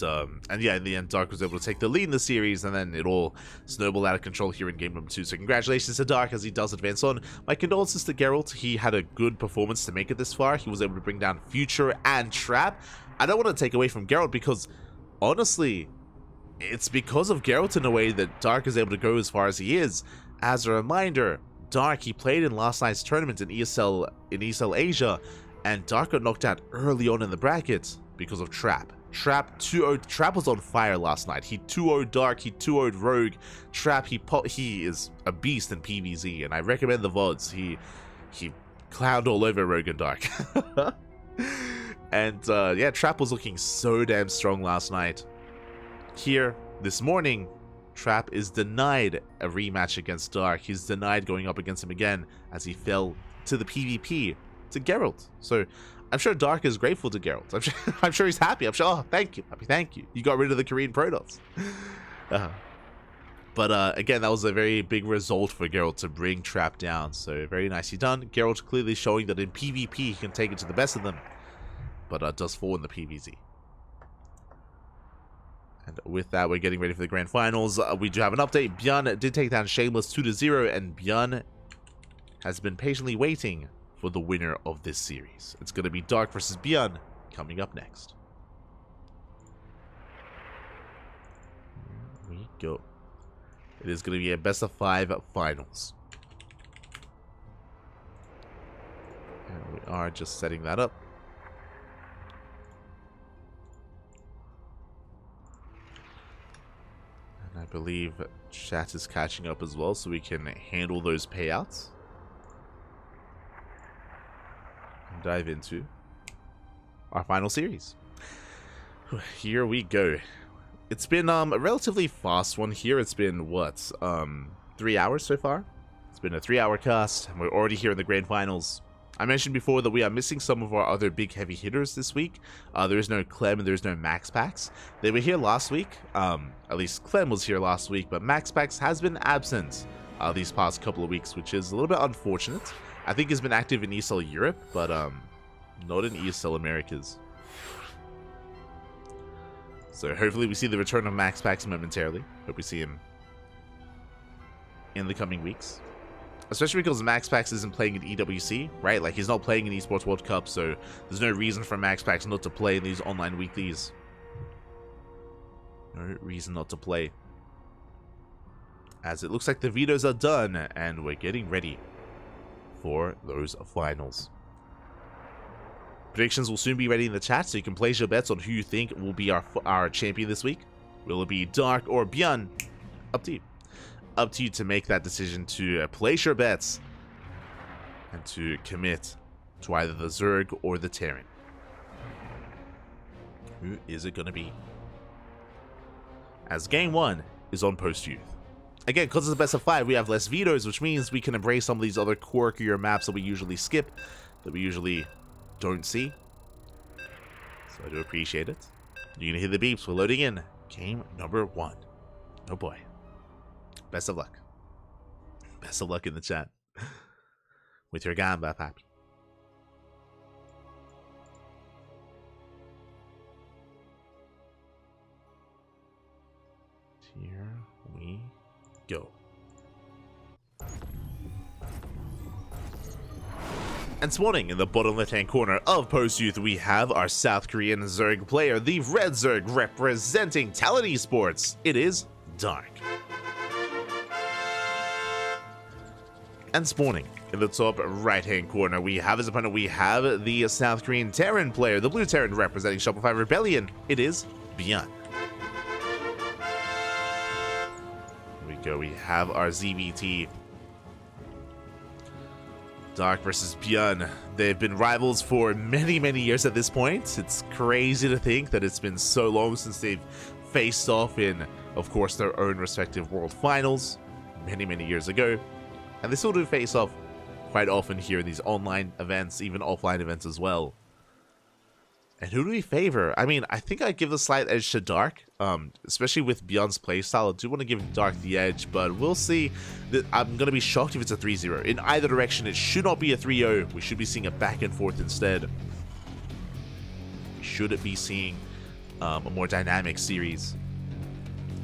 yeah, in the end, Dark was able to take the lead in the series, and then it all snowballed out of control here in game number 2. So congratulations to Dark as he does advance on. My condolences to Geralt. He had a good performance to make it this far. He was able to bring down Future and Trap. I don't want to take away from Geralt because, honestly, it's because of Geralt in a way that Dark is able to go as far as he is. As a reminder, Dark, he played in last night's tournament in ESL Asia, and Dark got knocked out early on in the bracket because of Trap. Trap 2-0'd. Trap was on fire last night. He 2-0'd Dark, he 2-0'd Rogue. Trap, he is a beast in PvZ, and I recommend the VODs. He clowned all over Rogue and Dark. And yeah, Trap was looking so damn strong last night. Here, this morning, Trap is denied a rematch against Dark. He's denied going up against him again as he fell to the PvP to Geralt. So I'm sure Dark is grateful to Geralt. I'm sure he's happy. I'm sure, oh, thank you, happy, thank you. You got rid of the Korean Protoss. But again, that was a very big result for Geralt to bring Trap down. So very nicely done. Geralt clearly showing that in PvP he can take it to the best of them, but does fall in the PvZ. And with that, we're getting ready for the grand finals. We do have an update. Björn did take down Shameless 2-0, and Björn has been patiently waiting for the winner of this series. It's going to be Dark versus Björn coming up next. Here we go. It is going to be a best of 5 finals. And we are just setting that up. I believe chat is catching up as well, so we can handle those payouts and dive into our final series. Here we go. It's been a relatively fast one here. It's been, what, 3 hours so far? It's been a 3-hour cast, and we're already here in the grand finals. I mentioned before that we are missing some of our other big heavy hitters this week. There is no Clem and there's no MaxPax. They were here last week. At least Clem was here last week, but MaxPax has been absent these past couple of weeks, which is a little bit unfortunate. I think he's been active in ESL Europe, but not in ESL Americas. So hopefully we see the return of MaxPax momentarily. Hope we see him in the coming weeks. Especially because MaxPax isn't playing in EWC, right? Like, he's not playing in Esports World Cup, so there's no reason for MaxPax not to play in these online weeklies. No reason not to play. As it looks like the vetoes are done, and we're getting ready for those finals. Predictions will soon be ready in the chat, so you can place your bets on who you think will be our champion this week. Will it be Dark or Björn? Up to you. Up to you to make that decision to place your bets and to commit to either the Zerg or the Terran. Who is it going to be? As game 1 is on Post Youth. Again, because it's the best of 5, we have less vetoes, which means we can embrace some of these other quirkier maps that we usually skip, that we usually don't see. So I do appreciate it. You're going to hear the beeps. We're loading in game number 1. Oh boy. Best of luck. Best of luck in the chat. With your gamba, papi. Here we go. And spawning in the bottom left-hand corner of Post Youth, we have our South Korean Zerg player, the Red Zerg representing Talent Esports. It is Dark. And spawning in the top right-hand corner, we have his opponent. We have the South Korean Terran player, the Blue Terran representing Shopify Rebellion. It is Björn. Here we go. We have our ZVT. Dark versus Björn. They've been rivals for many, many years at this point. It's crazy to think that it's been so long since they've faced off in, of course, their own respective world finals many, many years ago. And they still do face off quite often here in these online events, even offline events as well. And who do we favor? I mean, I think I give the slight edge to Dark, especially with Björn's playstyle. I do want to give Dark the edge, but we'll see. I'm going to be shocked if it's a 3-0. In either direction, it should not be a 3-0. We should be seeing a back and forth instead. We should be seeing a more dynamic series.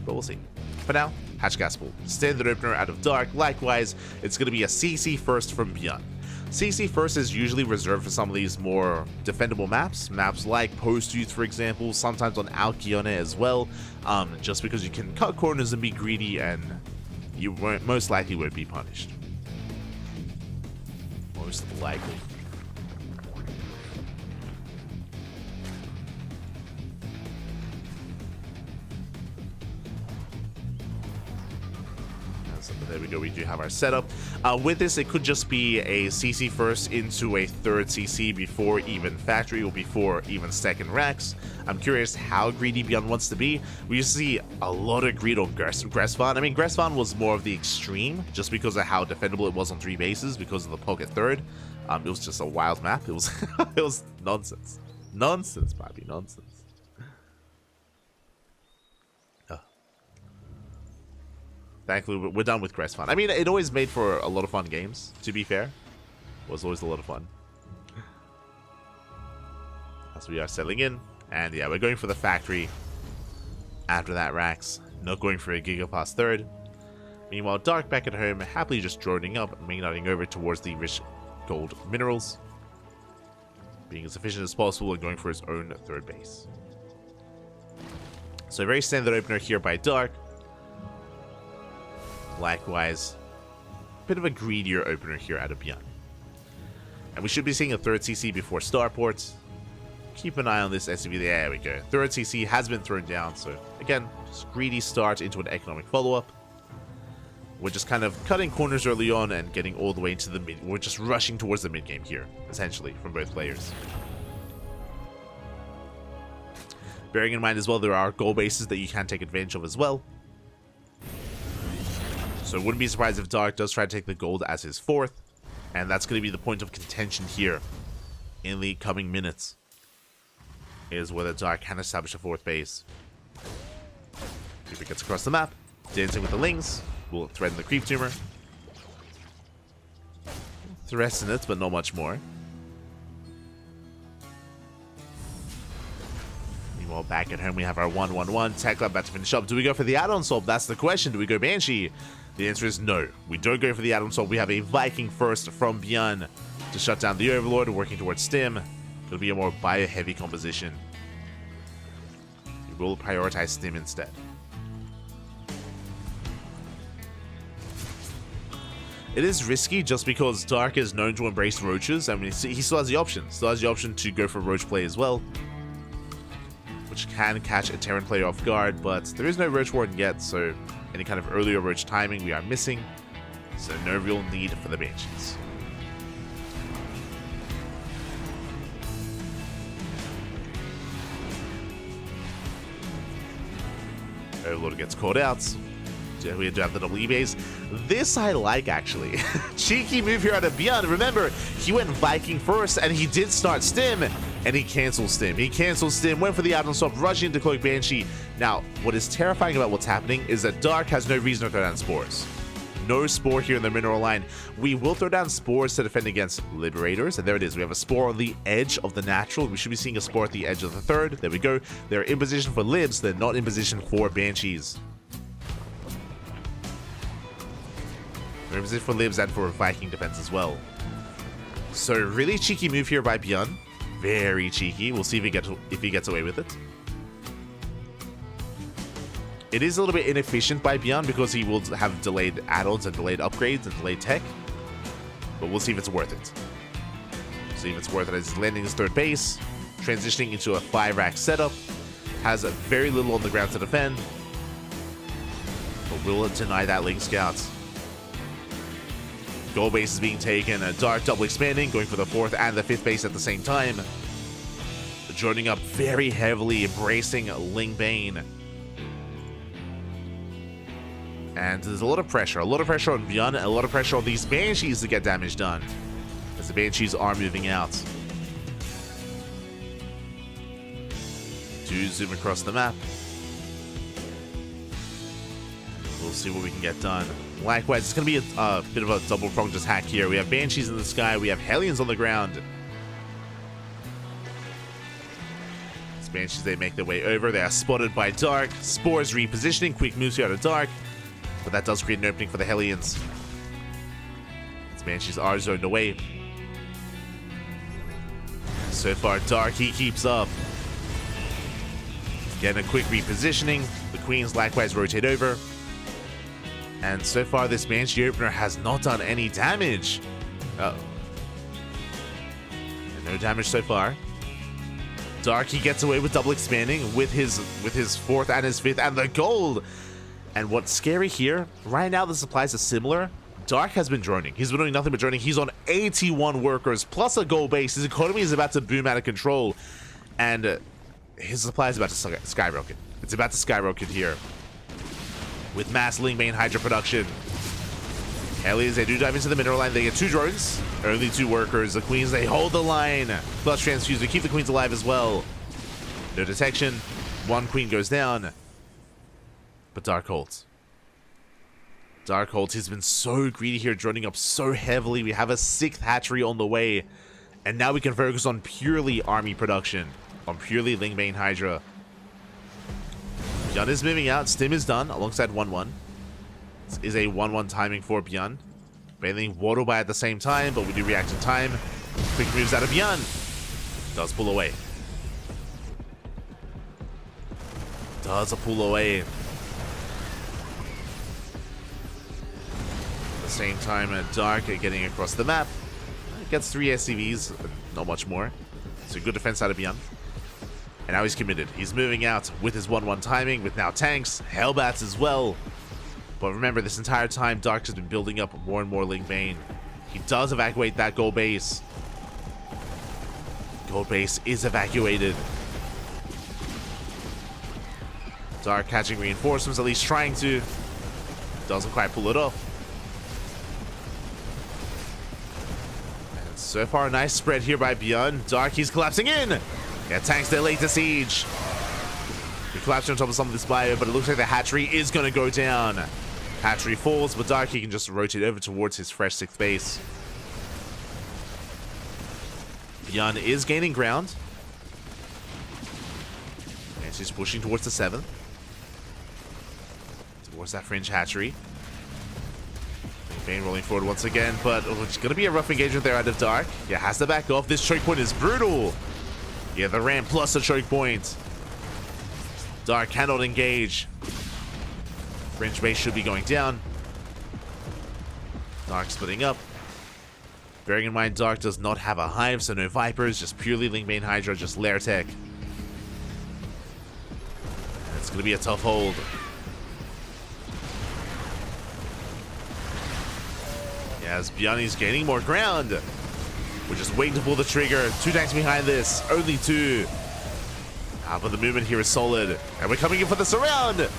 But we'll see. For now, Hatch Gaspel, standard opener out of Dark. Likewise, it's going to be a CC first from Björn. CC first is usually reserved for some of these more defendable maps. Maps like Post Youth, for example, sometimes on Alkione as well. Just because you can cut corners and be greedy, and you most likely won't be punished. Most likely. There we go, we do have our setup. With this, it could just be a CC first into a third CC before even Factory or before even second Rex. I'm curious how greedy Björn wants to be. We used to see a lot of greed on Gressvan. I mean, Gressvan was more of the extreme just because of how defendable it was on 3 bases because of the pocket third. It was just a wild map. It was it was nonsense. Nonsense, Bobby, nonsense. Thankfully, we're done with Gressvan. I mean, it always made for a lot of fun games, to be fair. It was always a lot of fun. As we are settling in. And yeah, we're going for the Factory after that Rax. Not going for a Gigapass third. Meanwhile, Dark back at home, happily just droning up, main-lighting over towards the rich gold minerals. Being as efficient as possible and going for his own third base. So a very standard opener here by Dark. Likewise, a bit of a greedier opener here out of Björn. And we should be seeing a third CC before Starport. Keep an eye on this SCV. There we go. Third CC has been thrown down. So again, just greedy start into an economic follow-up. We're just kind of cutting corners early on and getting all the way into the mid. We're just rushing towards the mid game here, essentially, from both players. Bearing in mind as well, there are goal bases that you can take advantage of as well. So wouldn't be surprised if Dark does try to take the gold as his 4th. And that's going to be the point of contention here in the coming minutes. Is whether Dark can establish a 4th base. If it gets across the map, dancing with the Lings, will threaten the Creep Tumor. Threaten it, but not much more. Meanwhile, back at home, we have our 1-1-1. Tech Club about to finish up. Do we go for the add-on swap? That's the question. Do we go Banshee? The answer is no. We don't go for the add-on swap. We have a Viking first from Bjorn to shut down the Overlord, working towards Stim. It'll be a more bio-heavy composition. We will prioritize Stim instead. It is risky just because Dark is known to embrace roaches. I mean, he still has the option. Still has the option to go for roach play as well, which can catch a Terran player off guard, but there is no Roach Warden yet, so any kind of earlier Roach timing we are missing, so no real need for the Banshees. Overlord gets caught out. We do have the double E-base. This I like, actually. Cheeky move here out of Bjorn. Remember, he went Viking first, and he did start Stim, and he canceled Stim. He canceled Stim, went for the add-on swap, rushing into Cloak Banshee. Now, what is terrifying about what's happening is that Dark has no reason to throw down Spores. No Spore here in the mineral line. We will throw down Spores to defend against Liberators, and there it is. We have a Spore on the edge of the natural. We should be seeing a Spore at the edge of the 3rd. There we go. They're in position for Libs. They're not in position for Banshees. They're in position for Libs and for Viking defense as well. So really cheeky move here by Bjorn. Very cheeky. We'll see if he gets away with it. It is a little bit inefficient by Bjorn because he will have delayed add-ons and delayed upgrades and delayed tech. But we'll see if it's worth it. See if it's worth it as he's landing his 3rd base, transitioning into a 5-rack setup. Has very little on the ground to defend, but will deny that Ling Scout. Gold base is being taken, a Dark double expanding, going for the 4th and the 5th base at the same time. Joining up very heavily, embracing Ling Bane. And there's a lot of pressure on Bjorn, and a lot of pressure on these Banshees to get damage done, as the Banshees are moving out. Do zoom across the map. We'll see what we can get done. Likewise, it's going to be a bit of a double-pronged attack here. We have Banshees in the sky. We have Hellions on the ground. These Banshees, they make their way over. They are spotted by Dark. Spores repositioning. Quick moves here out of Dark. But that does create an opening for the Hellions. These Banshees are zoned away. So far, Dark, he keeps up. Getting a quick repositioning. The Queens likewise rotate over. And so far, this Banshee opener has not done any damage. Uh-oh. And no damage so far. Dark, he gets away with double expanding with his 4th and his 5th and the gold. And what's scary here, right now the supplies are similar. Dark has been droning. He's been doing nothing but droning. He's on 81 workers plus a gold base. His economy is about to boom out of control. And his supply is about to skyrocket. It's about to skyrocket here. With mass Ling Bane Hydra production. Hellions, they do dive into the mineral line. They get 2 drones, only 2 workers. The Queens, they hold the line. Plus transfuse, they keep the Queens alive as well. No detection. 1 Queen goes down. But Dark holds. Dark holds. He's been so greedy here, droning up so heavily. We have a 6th hatchery on the way. And now we can focus on purely army production. On purely Ling Bane Hydra. Bjorn is moving out. Stim is done alongside 1-1. This is a 1-1 timing for Bjorn. Bailing Waddle by at the same time, but we do react in time. Quick moves out of Bjorn. Does pull away. Does a pull away. At the same time, Dark getting across the map. Gets 3 SCVs, not much more. So good defense out of Bjorn. And now he's committed. He's moving out with his 1-1 timing, with now tanks, Hellbats as well. But remember, this entire time, Dark has been building up more and more Ling Bane. He does evacuate that gold base. Gold base is evacuated. Dark catching reinforcements, at least trying to. Doesn't quite pull it off. And so far, a nice spread here by Beyond. Dark, he's collapsing in. Yeah, tanks their later siege. He collapsed on top of some of this bio, but it looks like the hatchery is going to go down. Hatchery falls, but Dark, he can just rotate over towards his fresh 6th base. Beyond is gaining ground. And she's pushing towards the 7th. Towards that fringe hatchery. Bane rolling forward once again, but it's going to be a rough engagement there out of Dark. Yeah, has to back off. This choke point is brutal. Yeah, the ramp plus the choke point. Dark cannot engage. Fringe base should be going down. Dark splitting up. Bearing in mind, Dark does not have a hive, so no Vipers, just purely Link Bane Hydra, just Lair Tech. It's going to be a tough hold. As Byanni's gaining more ground. We're just waiting to pull the trigger. 2 tanks behind this. Only 2. But the movement here is solid. And we're coming in for the surround. And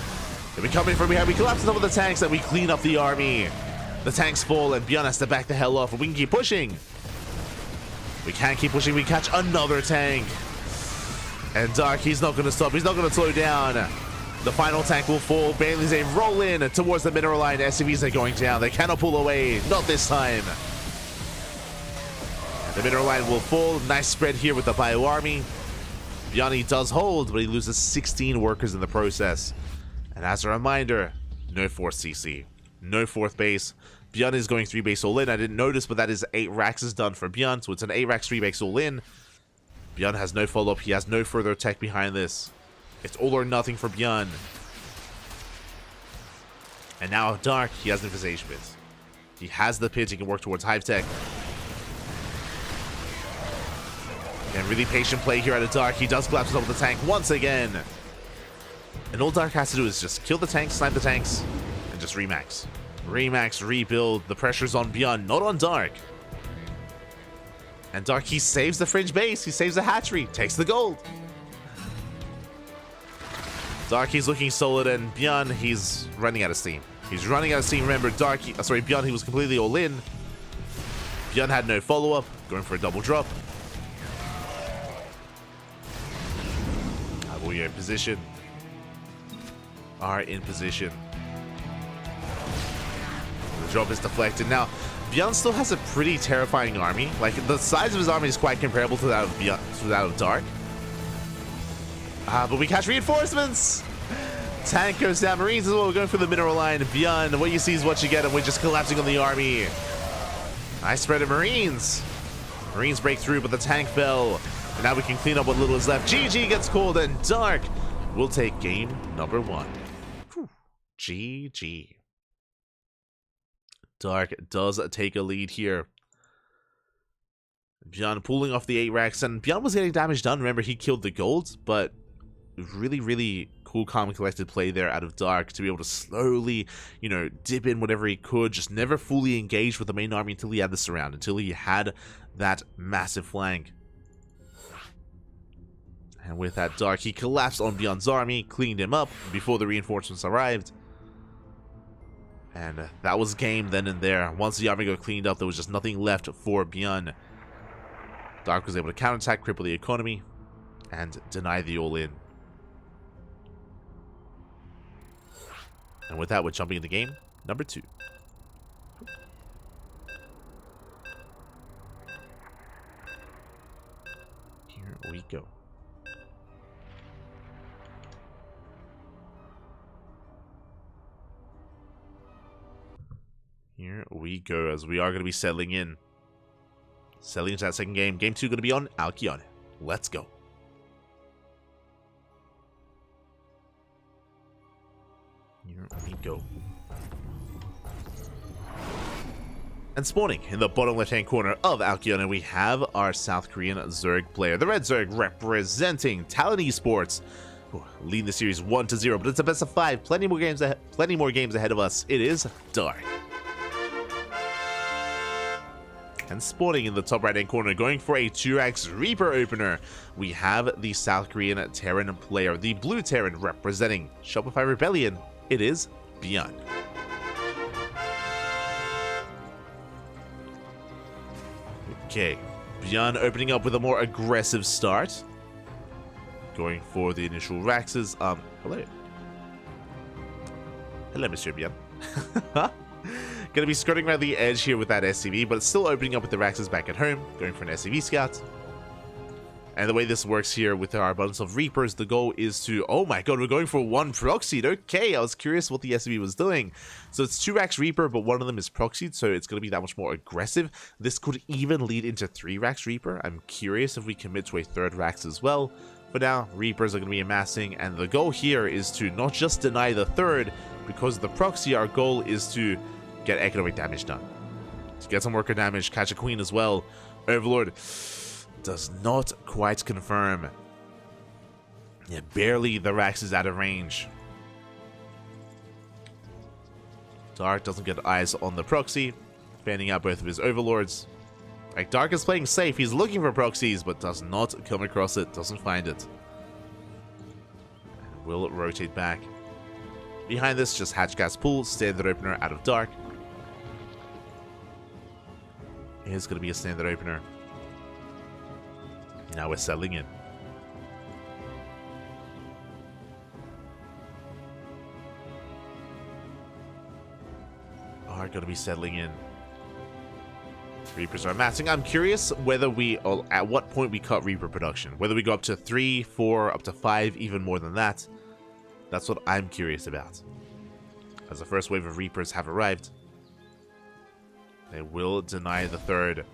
we come in from behind. We collapse some of the tanks and we clean up the army. The tanks fall and Byan has to back the hell off. And we can keep pushing. We can't keep pushing. We catch another tank. And Dark, he's not going to stop. He's not going to slow down. The final tank will fall. Bailey's a roll in towards the mineral line. SCVs are going down. They cannot pull away. Not this time. And the mineral line will fall. Nice spread here with the bio army. Byanni does hold, but he loses 16 workers in the process. And as a reminder, no 4th CC. No 4th base. Byanni is going 3 base all in. I didn't notice, but that is 8 racks is done for Byan. So it's an 8 racks 3 base all in. Byan has no follow-up. He has no further tech behind this. It's all or nothing for Byan. And now Dark, he has the Visage Pit. He has the pit, he can work towards Hive Tech. And really patient play here out of Dark. He does collapse over the tank once again. And all Dark has to do is just kill the tanks, snipe the tanks, and just remax. Remax, rebuild. The pressure's on Byan, not on Dark. And Dark, he saves the fringe base. He saves the hatchery, takes the gold. Dark, he's looking solid, and Byan, he's running out of steam. He's running out of steam. Remember, Byan, he was completely all in. Byan had no follow-up, going for a double drop. We are in position. The drop is deflected. Now, Byan still has a pretty terrifying army. Like, the size of his army is quite comparable to that of Byan, to that of Dark. But we catch reinforcements. Tank goes down. Marines as well. We're going for the mineral line. Byan, what you see is what you get, and we're just collapsing on the army. Nice spread of Marines. Marines break through, but the tank fell. And now we can clean up what little is left. GG gets called, and Dark will take game number 1. Whew. GG. Dark does take a lead here. Byan pulling off the 8 racks, and Byan was getting damage done. Remember, he killed the gold, but really, really cool, calm, and collected play there out of Dark to be able to slowly, you know, dip in whatever he could, just never fully engage with the main army until he had the surround, until he had that massive flank. And with that, Dark, he collapsed on Byan's army, cleaned him up before the reinforcements arrived. And that was game then and there. Once the army got cleaned up, there was just nothing left for Byan. Dark was able to counterattack, cripple the economy, and deny the all-in. And with that, we're jumping into game number 2. Here we go. Here we go, as we are going to be settling in. Settling into that second game. Game 2 going to be on Alcyone. Let's go. Here we go. And spawning in the bottom left-hand corner of Alcyone, we have our South Korean Zerg player. The Red Zerg representing Talon Esports. Leading the series 1-0, but it's a best of 5. Plenty more games ahead of us. It is Dark. And spawning in the top right hand corner, going for a 2x Reaper opener, we have the South Korean Terran player, the blue Terran representing Shopify Rebellion. It is Beyond. Okay, Beyond opening up with a more aggressive start. Going for the initial Raxes. Hello. Hello, Mr. Beyond. Going to be skirting around the edge here with that SCV, but it's still opening up with the Raxes back at home, going for an SCV scout. And the way this works here with our abundance of Reapers, the goal is to... Oh my god, we're going for one proxied. Okay, I was curious what the SCV was doing. So it's 2-Rax Reaper, but one of them is proxied, so it's going to be that much more aggressive. This could even lead into 3-Rax Reaper. I'm curious if we commit to a 3rd Rax as well. For now, Reapers are going to be amassing, and the goal here is to not just deny the 3rd, because of the proxy, our goal is to get economic damage done. To get some worker damage, catch a queen as well. Overlord does not quite confirm. Yeah, barely the Rax is out of range. Dark doesn't get eyes on the proxy, fanning out both of his overlords. Like, Dark is playing safe, he's looking for proxies, but does not come across it, doesn't find it. And will rotate back. Behind this, just Hatch Gas Pool, standard opener out of Dark. Here's going to be a standard opener. Now we're settling in. Are going to be settling in. Reapers are amassing. I'm curious whether we, or at what point we cut Reaper production. Whether we go up to 3, 4, up to 5, even more than that. That's what I'm curious about. As the first wave of Reapers have arrived, they will deny the 3rd.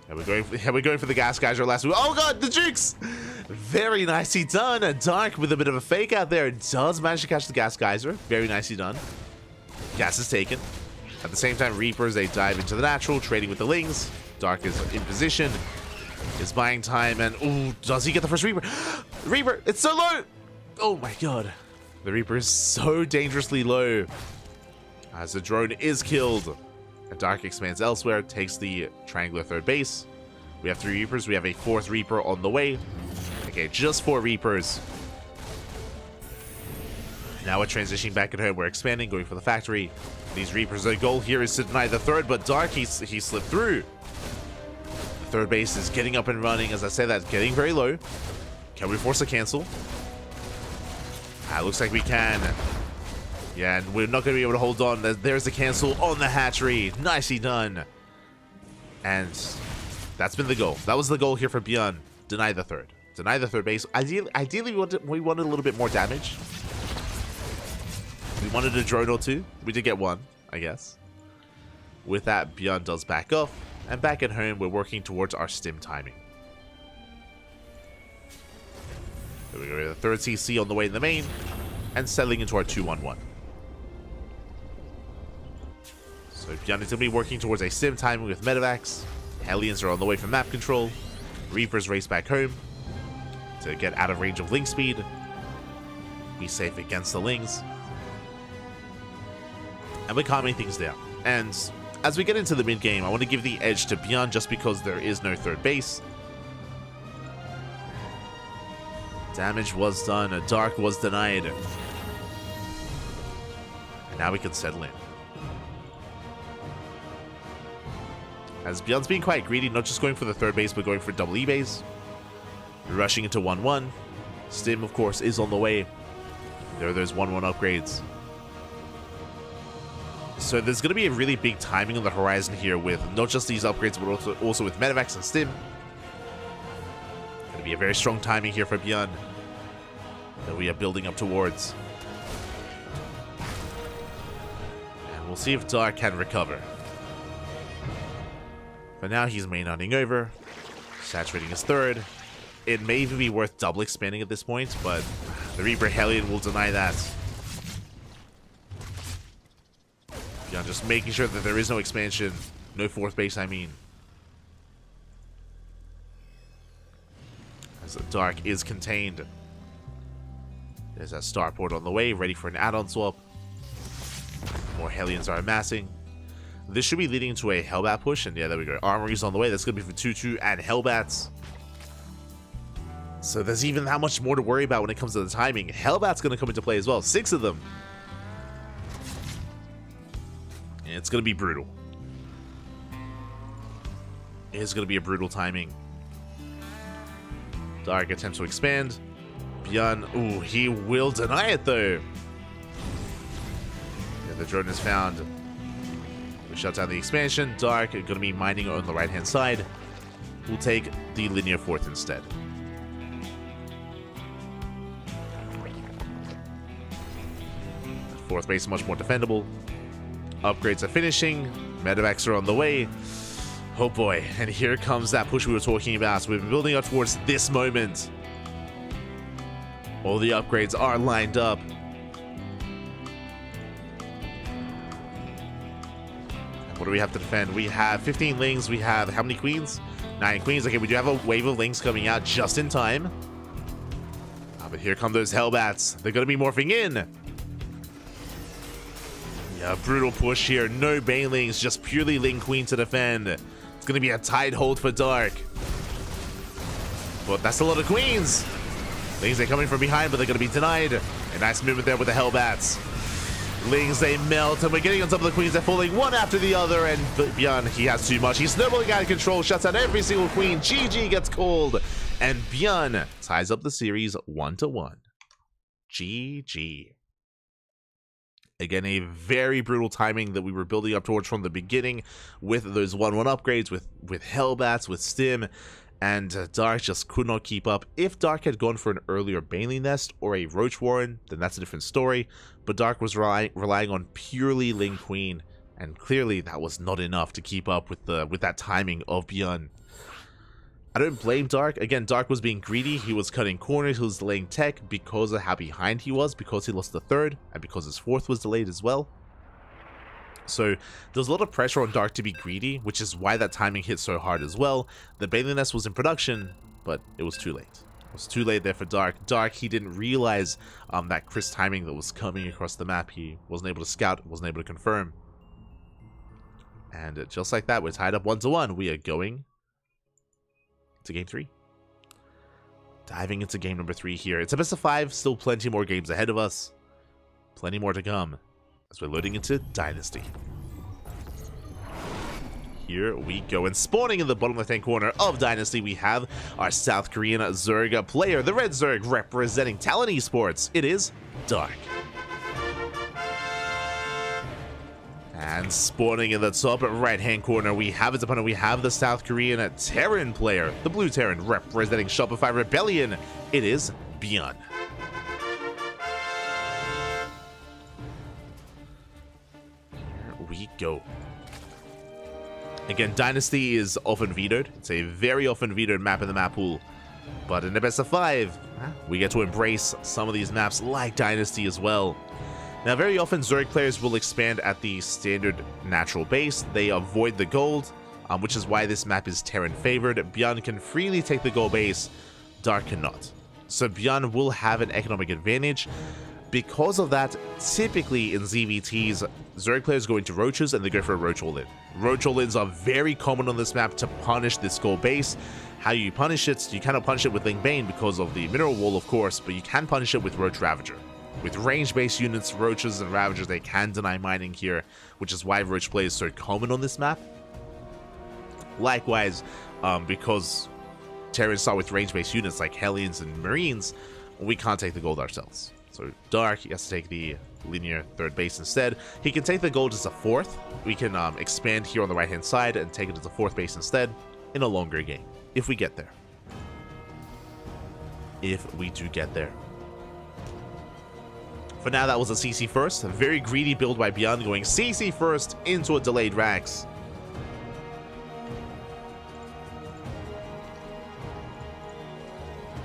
And we're going for the gas geyser last week. Oh god, the jukes! Very nicely done. Dark with a bit of a fake out there does manage to catch the gas geyser. Very nicely done. Gas is taken. At the same time, Reapers, they dive into the natural, trading with the Lings. Dark is in position, is buying time, and ooh, does he get the first Reaper? Reaper, it's so low! Oh my god. The Reaper is so dangerously low. As the drone is killed. And Dark expands elsewhere, takes the triangular 3rd base. We have 3 Reapers, we have a 4th Reaper on the way. Okay, just 4 Reapers. Now we're transitioning back at home, we're expanding, going for the factory. These Reapers, their goal here is to deny the 3rd, but Dark, he slipped through. The 3rd base is getting up and running, as I said, that's getting very low. Can we force a cancel? Looks like we can. Yeah, and we're not going to be able to hold on. There's the cancel on the hatchery. Nicely done. And that's been the goal. That was the goal here for Beyond. Deny the 3rd. Deny the 3rd base. Ideally we wanted a little bit more damage. We wanted a drone or 2. We did get 1, I guess. With that, Beyond does back off. And back at home, we're working towards our stim timing. There we go. The 3rd CC on the way in the main. And settling into our 2-1-1. So Beyond is going to be working towards a sim timing with medevacs. Hellions are on the way for map control. Reapers race back home to get out of range of Ling speed. Be safe against the Lings. And we're calming things down. And as we get into the mid game, I want to give the edge to Beyond just because there is no 3rd base. Damage was done. A Dark was denied. And now we can settle in. As Beyond's being quite greedy, not just going for the 3rd base, but going for double E base. Rushing into 1-1. Stim, of course, is on the way. There are those 1-1 upgrades. So there's going to be a really big timing on the horizon here with not just these upgrades, but also with medevacs and Stim. Going to be a very strong timing here for Beyond that we are building up towards. And we'll see if Dark can recover. But now he's main hunting over, saturating his 3rd. It may even be worth double expanding at this point, but the Reaper Hellion will deny that. Yeah, just making sure that there is no expansion, no 4th base, I mean. As the Dark is contained. There's that starport on the way, ready for an add-on swap. More Hellions are amassing. This should be leading to a Hellbat push, and yeah, there we go. Armory's on the way. That's going to be for 2-2 and Hellbats. So there's even that much more to worry about when it comes to the timing. Hellbat's going to come into play as well. 6 of them. And it's going to be brutal. It's going to be a brutal timing. Dark attempts to expand. Bjorn, ooh, he will deny it though. Yeah, the drone is found. We shut down the expansion. Dark going to be mining on the right-hand side. We'll take the linear fourth instead. Fourth base much more defendable. Upgrades are finishing. Medevacs are on the way. Oh boy, and here comes that push we were talking about. So we've been building up towards this moment. All the upgrades are lined up. And what do we have to defend? We have 15 lings. We have how many queens? 9 queens. Okay, we do have a wave of lings coming out just in time. But here come those Hellbats. They're going to be morphing in. Yeah, brutal push here. No banelings, just purely Ling Queen to defend. It's going to be a tight hold for Dark. But that's a lot of queens. Lings are coming from behind, but they're going to be denied. A nice movement there with the Hellbats. Lings, they melt, and we're getting on top of the queens. They're falling one after the other, and Bjorn, he has too much. He's snowballing out of control, shuts out every single queen. GG gets called, and Bjorn ties up the series 1-1. GG. Again, a very brutal timing that we were building up towards from the beginning with those 1-1 upgrades, with Hellbats, with Stim, and Dark just could not keep up. If Dark had gone for an earlier Baneling Nest or a Roach Warren, then that's a different story, but Dark was relying on purely Ling Queen, and clearly that was not enough to keep up with that timing of Bjorn. I don't blame Dark. Again, Dark was being greedy. He was cutting corners. He was delaying tech because of how behind he was, because he lost the third, and because his fourth was delayed as well. So there was a lot of pressure on Dark to be greedy, which is why that timing hit so hard as well. The Baneling Nest was in production, but it was too late. It was too late there for Dark. Dark, he didn't realize that crisp timing that was coming across the map. He wasn't able to scout, wasn't able to confirm. And just like that, we're tied up 1-1. We are going to game 3. Diving into game number 3 here. It's a best of 5, still plenty more games ahead of us. Plenty more to come as we're loading into Dynasty. Here we go, and spawning in the bottom left-hand corner of Dynasty, we have our South Korean Zerg player, the Red Zerg representing Talon Esports. It is Dark. And spawning in the top right-hand corner, we have his opponent. We have the South Korean Terran player, the Blue Terran, representing Shopify Rebellion. It is Bjorn. Here we go. Again, Dynasty is often vetoed. It's a very often vetoed map in the map pool. But in the best of 5, we get to embrace some of these maps like Dynasty as well. Now, very often, Zerg players will expand at the standard natural base. They avoid the gold, which is why this map is Terran favored. Bjorn can freely take the gold base, Dark cannot. So Bjorn will have an economic advantage. Because of that, typically in ZVTs, Zerg players go into Roaches and they go for a Roach all-in. Roach all-ins are very common on this map to punish this gold base. How you punish it? You cannot punish it with Ling Bane because of the mineral wall, of course, but you can punish it with Roach Ravager. With range-based units, Roaches and Ravagers, they can deny mining here, which is why Roach play is so common on this map. Likewise, because Terrans start with range-based units like Hellions and Marines, we can't take the gold ourselves. So Dark, he has to take the linear third base instead. He can take the gold as a fourth. We can expand here on the right-hand side and take it as a fourth base instead in a longer game, if we get there. If we do get there. For now, that was a CC first. A very greedy build by Bjorn, going CC first into a delayed Rax.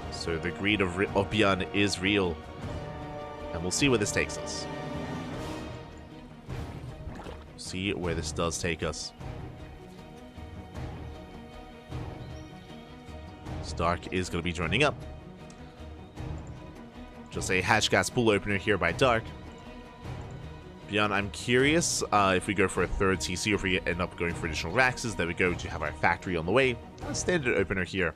So the greed of Bjorn is real. And we'll see where this takes us. See where this does take us. Stark is going to be joining up. Just a hatch gas pool opener here by Dark. Beyond, I'm curious if we go for a third TC or if we end up going for additional Raxes. There we go. We do have our factory on the way. A standard opener here.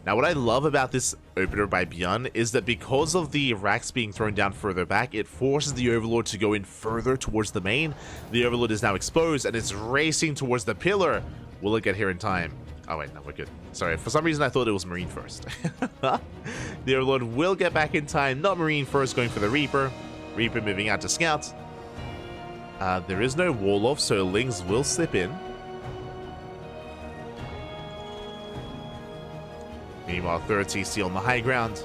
Now, what I love about this opener by Beyond is that because of the Rax being thrown down further back, it forces the Overlord to go in further towards the main. The Overlord is now exposed and it's racing towards the pillar. Will it get here in time? Oh, wait, no, we're good. Sorry, for some reason I thought it was Marine first. The Overlord will get back in time. Not Marine first, going for the Reaper. Reaper moving out to scout. There is no wall off, so Lings will slip in. Meanwhile, third TC on the high ground.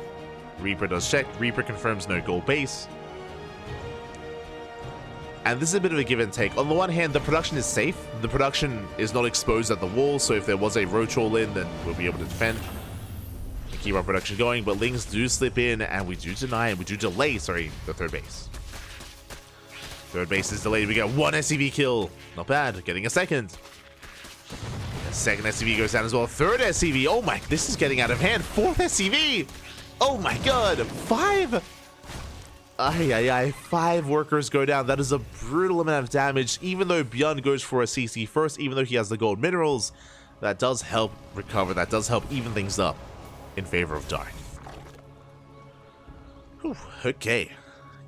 Reaper does check. Reaper confirms no gold base. And this is a bit of a give and take. On the one hand, the production is safe. The production is not exposed at the wall, so if there was a roach all in, then we'll be able to defend. We keep our production going, but Lings do slip in, and we do deny, and we do delay, sorry, the third base. Third base is delayed. We get one SCV kill. Not bad. Getting a second. Second SCV goes down as well. Third SCV. Oh my, this is getting out of hand. Fourth SCV. Oh my god. 5. Ay. 5 workers go down. That is a brutal amount of damage. Even though Beyond goes for a CC first, even though he has the gold minerals, that does help recover. That does help even things up in favor of Dark. Whew, okay.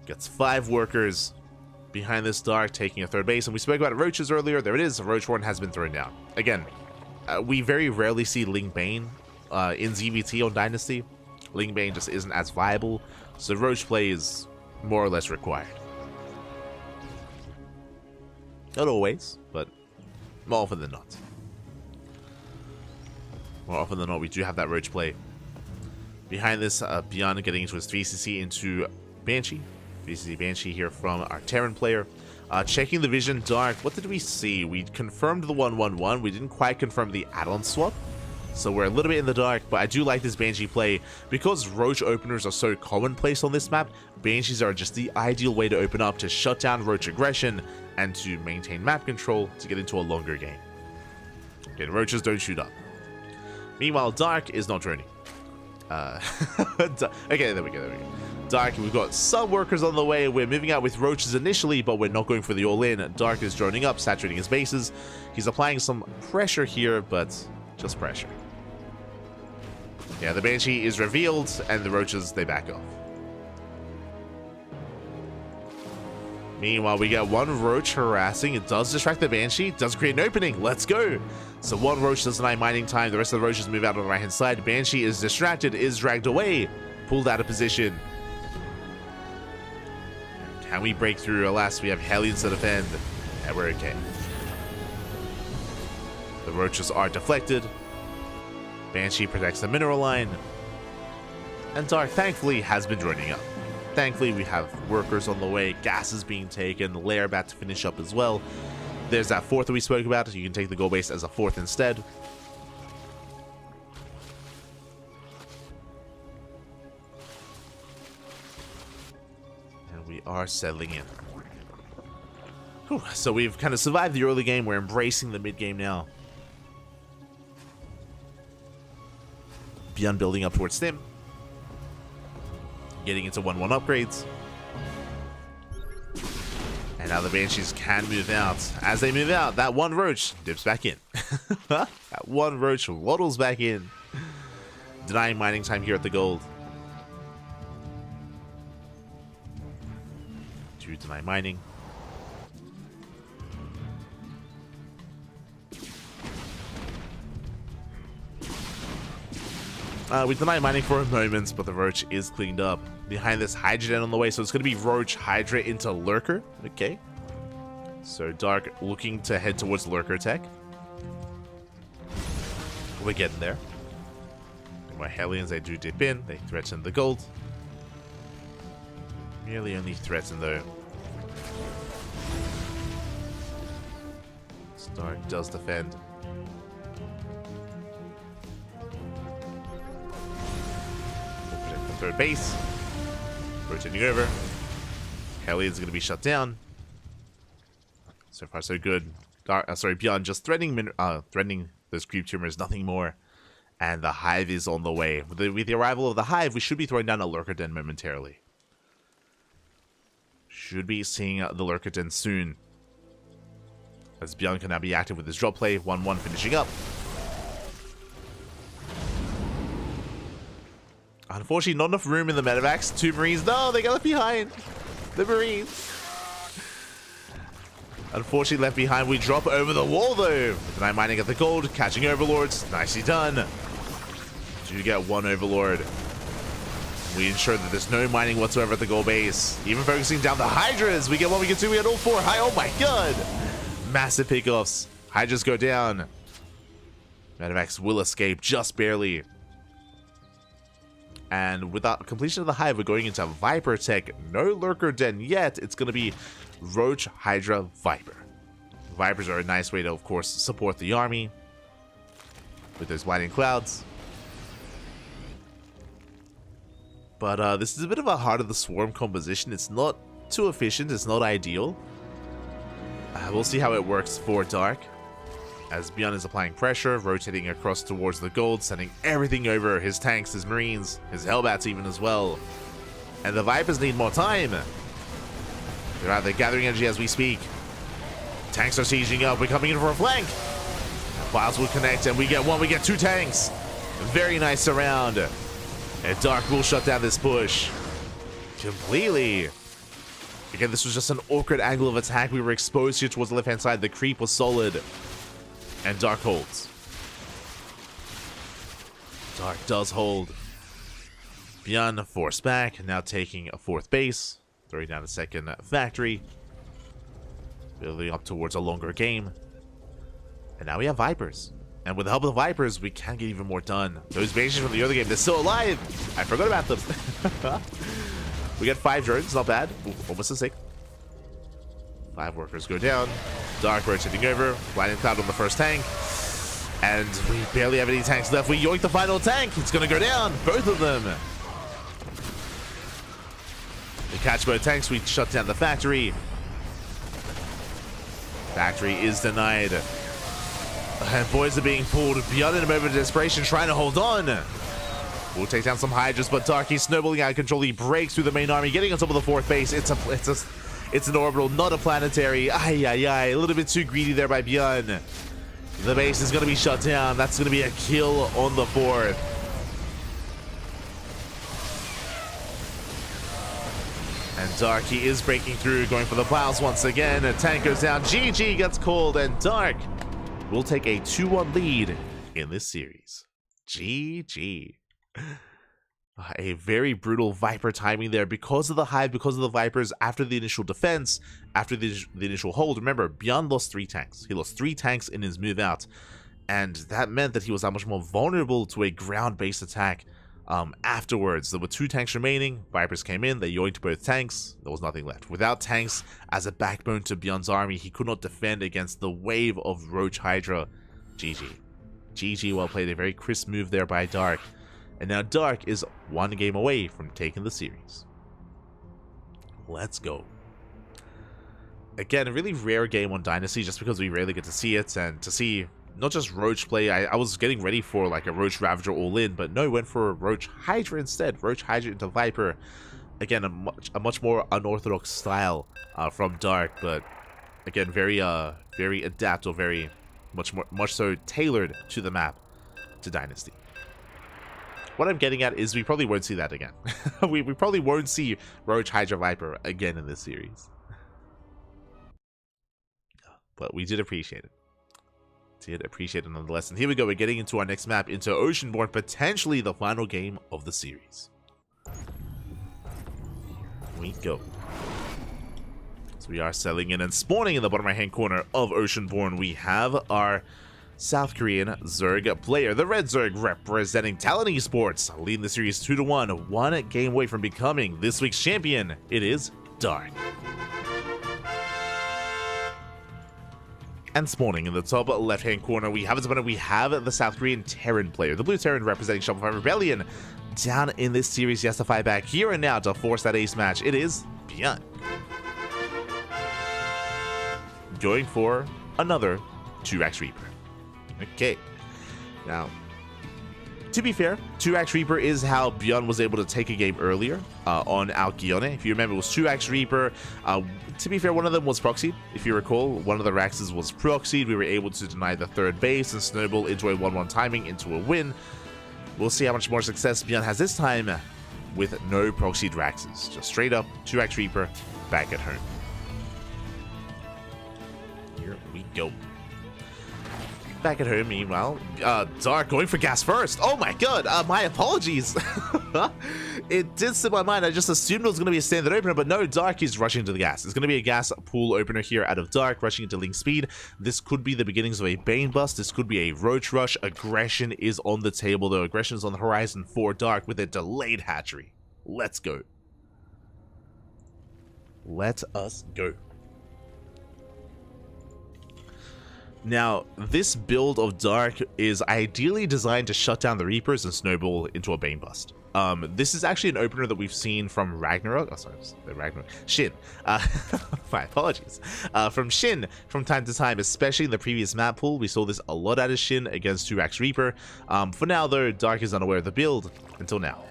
Gets 5 workers behind this Dark, taking a third base. And we spoke about roaches earlier. There it is. A roach horn has been thrown down. Again, we very rarely see Ling Bane in ZVT on Dynasty. Ling Bane just isn't as viable, so roach play is more or less required. Not always, but more often than not. More often than not, we do have that roach play. Behind this, Beyond getting into his 3CC into Banshee. 3CC Banshee here from our Terran player. Checking the vision, Dark. What did we see? We confirmed the 1-1-1. We didn't quite confirm the add-on swap. So we're a little bit in the dark, but I do like this Banshee play. Because Roach openers are so commonplace on this map, Banshees are just the ideal way to open up to shut down Roach aggression and to maintain map control to get into a longer game. Okay, the Roaches don't shoot up. Meanwhile, Dark is not droning. Okay, there we go. Dark, we've got some workers on the way. We're moving out with roaches initially, but we're not going for the all-in. Dark is droning up, saturating his bases. He's applying some pressure here, but just pressure. Yeah, the Banshee is revealed, and the roaches, they back off. Meanwhile, we get one roach harassing. It does distract the Banshee. It does create an opening. Let's go. So one roach does deny mining time. The rest of the roaches move out on the right-hand side. Banshee is distracted, is dragged away, pulled out of position. Can we break through? Alas, we have Hellions to defend, and we're okay. The roaches are deflected. Banshee protects the mineral line. And Dark, thankfully, has been joining up. Thankfully, we have workers on the way. Gas is being taken. Lair about to finish up as well. There's that fourth that we spoke about. You can take the gold base as a fourth instead. And we are settling in. Whew. So we've kind of survived the early game. We're embracing the mid game now. Beyond building up towards Stim. Getting into 1-1 upgrades. And now the Banshees can move out. As they move out, that one roach dips back in. That one roach waddles back in. Denying mining time here at the gold. 2 deny mining. We deny mining for a moment, but the roach is cleaned up. Behind this, Hydrogen on the way, so it's going to be Roach, Hydra into Lurker. Okay. So Dark looking to head towards Lurker tech. We're getting there. My Hellions, they do dip in. They threaten the gold. Really only threaten, though. Dark does defend. Third base. Rotating over. Hellion's going to be shut down. So far, so good. Beyond just threatening those creep tumors, nothing more. And the Hive is on the way. With the arrival of the Hive, we should be throwing down a Lurker Den momentarily. should be seeing the Lurker Den soon. As Bjorn can now be active with his drop play, 1-1 finishing up. Unfortunately, not enough room in the medevacs. 2 Marines. No, they got left behind. The Marines. Unfortunately, left behind. We drop over the wall, though. Deny mining at the gold. Catching Overlords. Nicely done. Do get 1 Overlord. We ensure that there's no mining whatsoever at the gold base. Even focusing down the Hydras. We get 1, we get 2, we get all 4. Hi, oh my god. Massive pickoffs. Hydras go down. Medevacs will escape just barely. And with the completion of the hive, we're going into Viper tech. No Lurker Den yet. It's going to be Roach, Hydra, Viper. Vipers are a nice way to, of course, support the army with those blinding clouds. But this is a bit of a Heart of the Swarm composition. It's not too efficient. It's not ideal. We'll see how it works for Dark. As Bjorn is applying pressure, rotating across towards the gold, sending everything over, his tanks, his marines, his hellbats even as well. And the Vipers need more time. They're out there gathering energy as we speak. Tanks are sieging up, we're coming in for a flank. Files will connect and we get 1, we get 2 tanks. Very nice surround. And Dark will shut down this push. Completely. Again, this was just an awkward angle of attack. We were exposed here towards the left-hand side. The creep was solid. And Dark holds. Dark does hold. Bjorn forced back, now taking a 4th base. Throwing down a 2nd factory. Building up towards a longer game. And now we have Vipers. And with the help of the Vipers, we can get even more done. Those bases from the other game, they're still alive. I forgot about them. We got 5 drones, not bad. Ooh, almost a 6. 5 workers go down. Dark rotating over. Blinding cloud on the first tank. And we barely have any tanks left. We yoink the final tank. It's going to go down. Both of them. We catch both tanks. We shut down the factory. Factory is denied. And boys are being pulled. Beyond in a moment of desperation, trying to hold on. We'll take down some Hydras, but Darky's snowballing out of control. He breaks through the main army, getting on top of the 4th base. It's an orbital, not a planetary. Ay, ay, ay. A little bit too greedy there by Bjorn. The base is going to be shut down. That's going to be a kill on the 4th. And Darky is breaking through, going for the plows once again. A tank goes down. GG gets called, and Dark will take a 2-1 lead in this series. GG. A very brutal Viper timing there because of the hive, because of the Vipers after the initial defense, after the initial hold. Remember, Bjorn lost 3 tanks. He lost 3 tanks in his move out, and that meant that he was that much more vulnerable to a ground-based attack afterwards. There were 2 tanks remaining. Vipers came in, they yoinked both tanks. There was nothing left. Without tanks as a backbone to Bjorn's army, he could not defend against the wave of Roach Hydra. GG. GG, well played. A very crisp move there by Dark. And now Dark is 1 game away from taking the series. Let's go. Again, a really rare game on Dynasty just because we rarely get to see it. And to see not just Roach play, I was getting ready for like a Roach Ravager all-in, but no, went for Roach Hydra instead. Roach Hydra into Viper. Again, a much more unorthodox style from Dark, but again, very adept, or very much so tailored to the map, to Dynasty. What I'm getting at is we probably won't see that again. we probably won't see Roach Hydra Viper again in this series. But we did appreciate it. Did appreciate it nonetheless. And here we go. We're getting into our next map, into Oceanborn, potentially the final game of the series. We go. So we are settling in and spawning in the bottom right hand corner of Oceanborn. We have our South Korean Zerg player, the Red Zerg, representing Talon Esports, leading the series 2-1, 1 game away from becoming this week's champion. It is Dark. And spawning in the top left-hand corner, we have the South Korean Terran player, the Blue Terran representing Shopify Rebellion. Down in this series, he has to fight back here and now to force that ace match. It is Bjorn. Going for another 2-Rax Reaper. Okay, now To be fair, 2x Reaper is how Bjorn was able to take a game earlier on Alkyone. If you remember, it was 2x Reaper. To be fair, one of them was proxied. If you recall, one of the Raxes was proxied. We were able to deny the third base and snowball into a 1-1 timing into a win. We'll see how much more success Bjorn has this time with no proxied Raxes. Just straight up 2x Reaper back at home. Here we go. Back at home, meanwhile, Dark going for gas first. Oh my god, my apologies. It did slip my mind. I just assumed it was going to be a standard opener, but no, Dark is rushing into the gas. It's going to be a gas pool opener here out of Dark, rushing into Link speed. This could be the beginnings of a Bane bust. This could be a Roach rush. Aggression is on the table, though. Aggression is on the horizon for Dark with a delayed hatchery. Let's go. Let us go. Now, this build of Dark is ideally designed to shut down the Reapers and snowball into a Bane bust. This is actually an opener that we've seen from Ragnarok. Oh, sorry, Ragnarok. Shin. My apologies. From Shin from time to time, especially in the previous map pool. We saw this a lot out of Shin against 2x Reaper. For now, though, Dark is unaware of the build until now.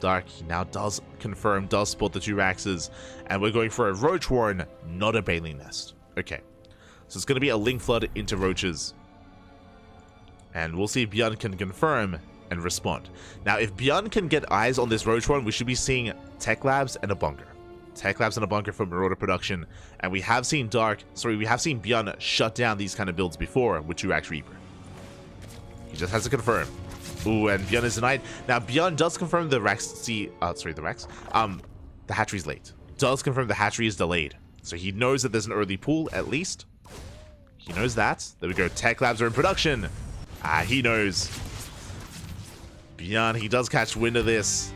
Dark now does confirm, does spot the 2 Raxes, and we're going for a Roach Warren, not a Baneling Nest. Okay. So it's going to be a Link Flood into Roaches. And we'll see if Bjorn can confirm and respond. Now, if Bjorn can get eyes on this Roach one, we should be seeing Tech Labs and a bunker. Tech Labs and a bunker for Marauder production. And we have seen we have seen Bjorn shut down these kind of builds before with 2x Reaper. He just has to confirm. Ooh, and Bjorn is denied. Now, Bjorn does confirm the the hatchery's late. Does confirm the hatchery is delayed. So he knows that there's an early pool, at least. He knows that. There we go. Tech Labs are in production. He knows. Bjorn, he does catch wind of this.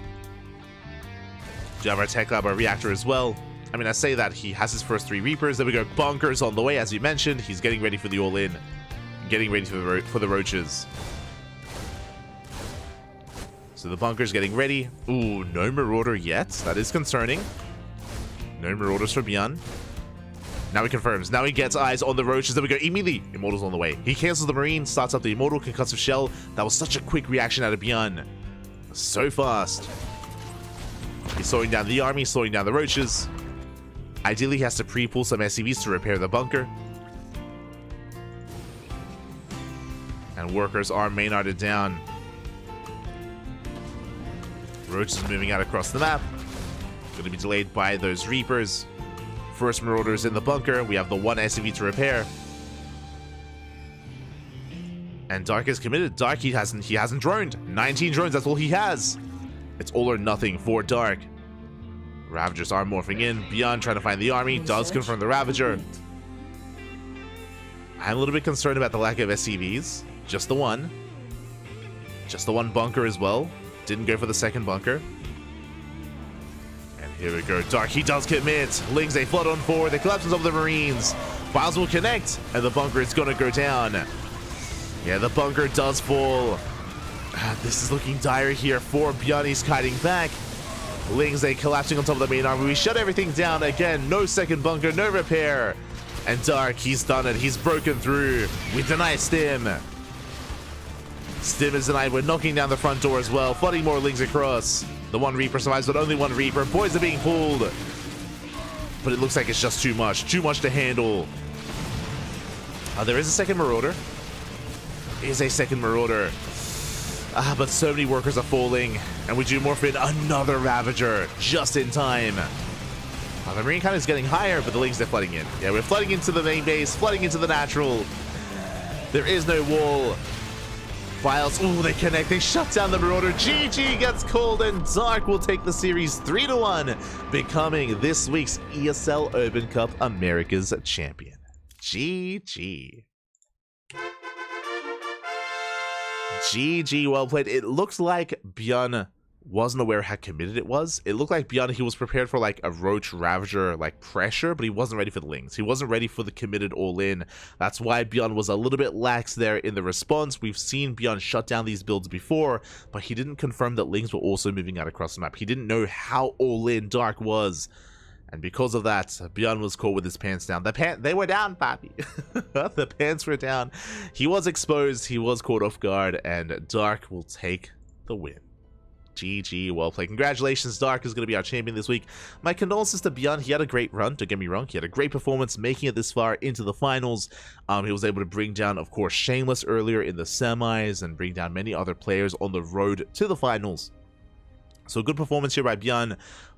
Do you have our Tech Lab, our reactor as well? I mean, I say that he has his first 3 Reapers. There we go. Bunkers on the way, as you mentioned. He's getting ready for the all-in. Getting ready for the Roaches. So the bunker's getting ready. Ooh, no Marauder yet. That is concerning. No Marauders for Bjorn. Now he confirms. Now he gets eyes on the Roaches. There we go. Immediately. Immortal's on the way. He cancels the Marine. Starts up the Immortal. Concussive Shell. That was such a quick reaction out of Bjorn. So fast. He's slowing down the army. Slowing down the Roaches. Ideally, he has to pre-pull some SCVs to repair the bunker. And workers are Maynarded down. Roaches moving out across the map. Going to be delayed by those Reapers. First Marauders in the bunker. We have the 1 SCV to repair. And Dark is committed. Dark, he hasn't droned. 19 drones, that's all he has. It's all or nothing for Dark. Ravagers are morphing in. Bjorn trying to find the army. Does confirm the Ravager. I'm a little bit concerned about the lack of SCVs. Just the one. Just the 1 bunker as well. Didn't go for the 2nd bunker. Here we go. Dark, he does commit. Lings a flood on 4. The collapses of the Marines. Files will connect, and the bunker is going to go down. Yeah, the bunker does fall. This is looking dire here for Bjorn. He's kiting back. Lings a collapsing on top of the main army. We shut everything down again. No 2nd bunker, no repair. And Dark, he's done it. He's broken through. We deny Stim. Stim is denied. We're knocking down the front door as well. Flooding more Lings across. The 1 Reaper survives, but only 1 Reaper. Boys are being pulled. But it looks like it's just too much. Too much to handle. There is a 2nd Marauder. Is a 2nd Marauder. But so many workers are falling. And we do morph in another Ravager. Just in time. The Marine count is getting higher, but the Lings, they're flooding in. Yeah, we're flooding into the main base. Flooding into the natural. There is no wall. Files, ooh, they connect, they shut down the Marauder. GG gets called, and Dark will take the series 3-1, becoming this week's ESL Open Cup Americas champion. GG. GG, well played. It looks like Bjorn wasn't aware how committed it was. It looked like Bjorn, he was prepared for like a Roach Ravager like pressure, but he wasn't ready for the Lings. He wasn't ready for the committed all-in. That's why Bjorn was a little bit lax there in the response. We've seen Bjorn shut down these builds before, but he didn't confirm that Lings were also moving out across the map. He didn't know how all-in Dark was. And because of that, Bjorn was caught with his pants down. They were down, Pappy. The pants were down. He was exposed. He was caught off guard, and Dark will take the win. GG, well played. Congratulations, Dark is going to be our champion this week. My condolences to Bjorn. He had a great run, don't get me wrong. He had a great performance, making it this far into the finals. He was able to bring down, of course, Shameless earlier in the semis and bring down many other players on the road to the finals. So good performance here by Bjorn,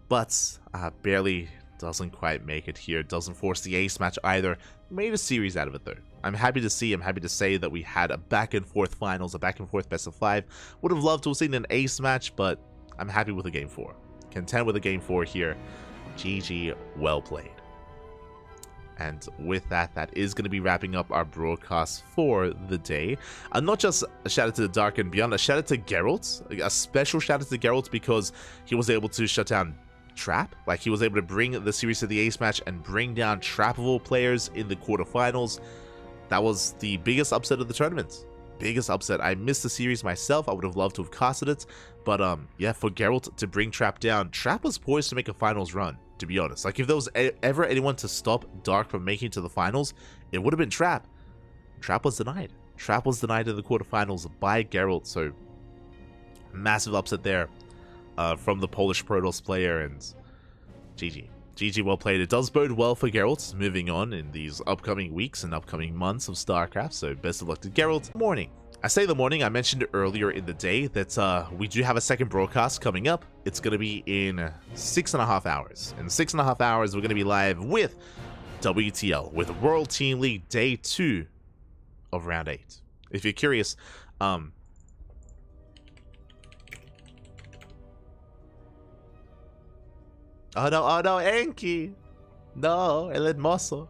but barely doesn't quite make it here. Doesn't force the ace match either. Made a series out of it, though. I'm happy to say that we had a back-and-forth finals, a back-and-forth best-of-5. Would have loved to have seen an ace match, but I'm happy with a game 4. Content with a game 4 here. GG, well played. And with that, that is going to be wrapping up our broadcast for the day. Not just a shout out to the Dark and Beyond, a shout out to Geralt. A special shout out to Geralt because he was able to shut down Trap. Like, he was able to bring the series to the ace match and bring down Trappable players in the quarterfinals. That was the biggest upset of the tournament. Biggest upset. I missed the series myself. I would have loved to have casted it. But yeah, for Geralt to bring Trap down, Trap was poised to make a finals run, to be honest. Like, if there was ever anyone to stop Dark from making it to the finals, it would have been Trap. Trap was denied. Trap was denied in the quarterfinals by Geralt. So, massive upset there from the Polish Protoss player, and GG. GG, well played. It does bode well for Geralt moving on in these upcoming weeks and upcoming months of StarCraft, so best of luck to Geralt. Morning. I say the morning, I mentioned earlier in the day that we do have a second broadcast coming up. It's going to be in 6.5 hours. In 6.5 hours, we're going to be live with WTL, with World Team League Day 2 of Round 8. If you're curious, oh no, Enki! No, el hermoso.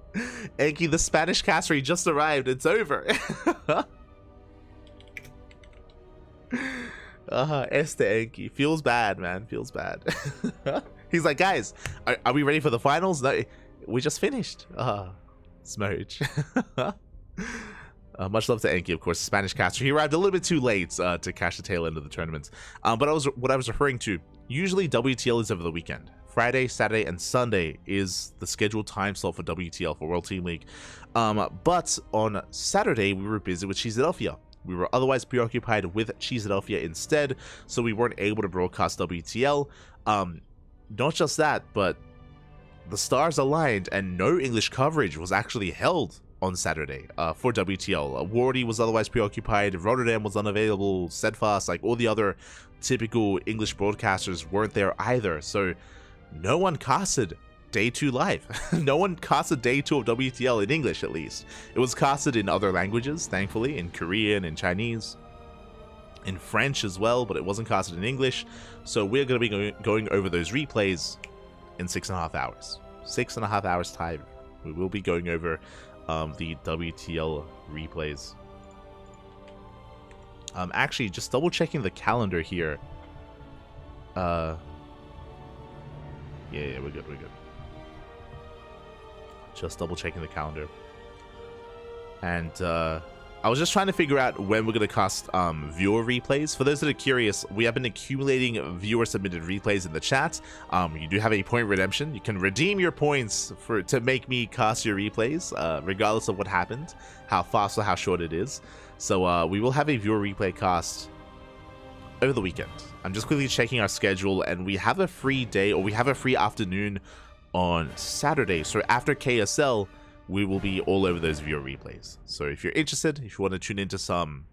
Enki, the Spanish caster, just arrived. It's over. Este Enki. Feels bad, man. Feels bad. He's like, guys, are we ready for the finals? No, we just finished. Smooch. Much love to Enki, of course, Spanish caster. He arrived a little bit too late to catch the tail end of the tournament. But what I was referring to, usually WTL is over the weekend. Friday, Saturday, and Sunday is the scheduled time slot for WTL, for World Team League. But on Saturday, we were busy with Cheeseadelphia. We were otherwise preoccupied with Cheeseadelphia instead, so we weren't able to broadcast WTL. Not just that, but the stars aligned and no English coverage was actually held on Saturday for WTL. Wardy was otherwise preoccupied, Rotterdam was unavailable, Steadfast, like all the other typical English broadcasters weren't there either, so no one casted Day 2 live. No one casted Day 2 of WTL in English, at least. It was casted in other languages, thankfully, in Korean, in Chinese, in French as well, but it wasn't casted in English. So we're going to be going over those replays in 6.5 hours. 6.5 hours time. We will be going over the WTL replays. Actually, just double checking the calendar here. Yeah, we're good. Just double checking the calendar. And I was just trying to figure out when we're going to cast viewer replays. For those that are curious, we have been accumulating viewer submitted replays in the chat. You do have a point redemption. You can redeem your points to make me cast your replays, regardless of what happened, how fast or how short it is. So we will have a viewer replay cast over the weekend. I'm just quickly checking our schedule, and we have a free day, or we have a free afternoon on Saturday. So after KSL, we will be all over those viewer replays. So if you're interested, if you want to tune into some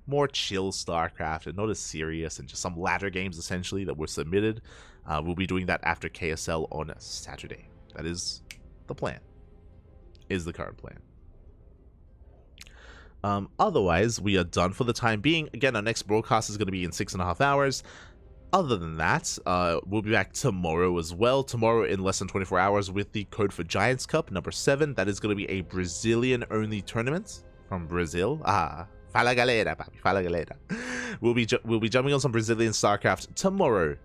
more chill StarCraft and not as serious and just some ladder games essentially that were submitted, we'll be doing that after KSL on Saturday. That is the plan. Is the current plan. Otherwise, we are done for the time being. Again, our next broadcast is going to be in 6.5 hours. Other than that, we'll be back tomorrow as well. Tomorrow in less than 24 hours with the Code for Giants Cup number 7. That is going to be a Brazilian-only tournament from Brazil. Fala galera, papi. Fala galera. We'll be jumping on some Brazilian StarCraft tomorrow,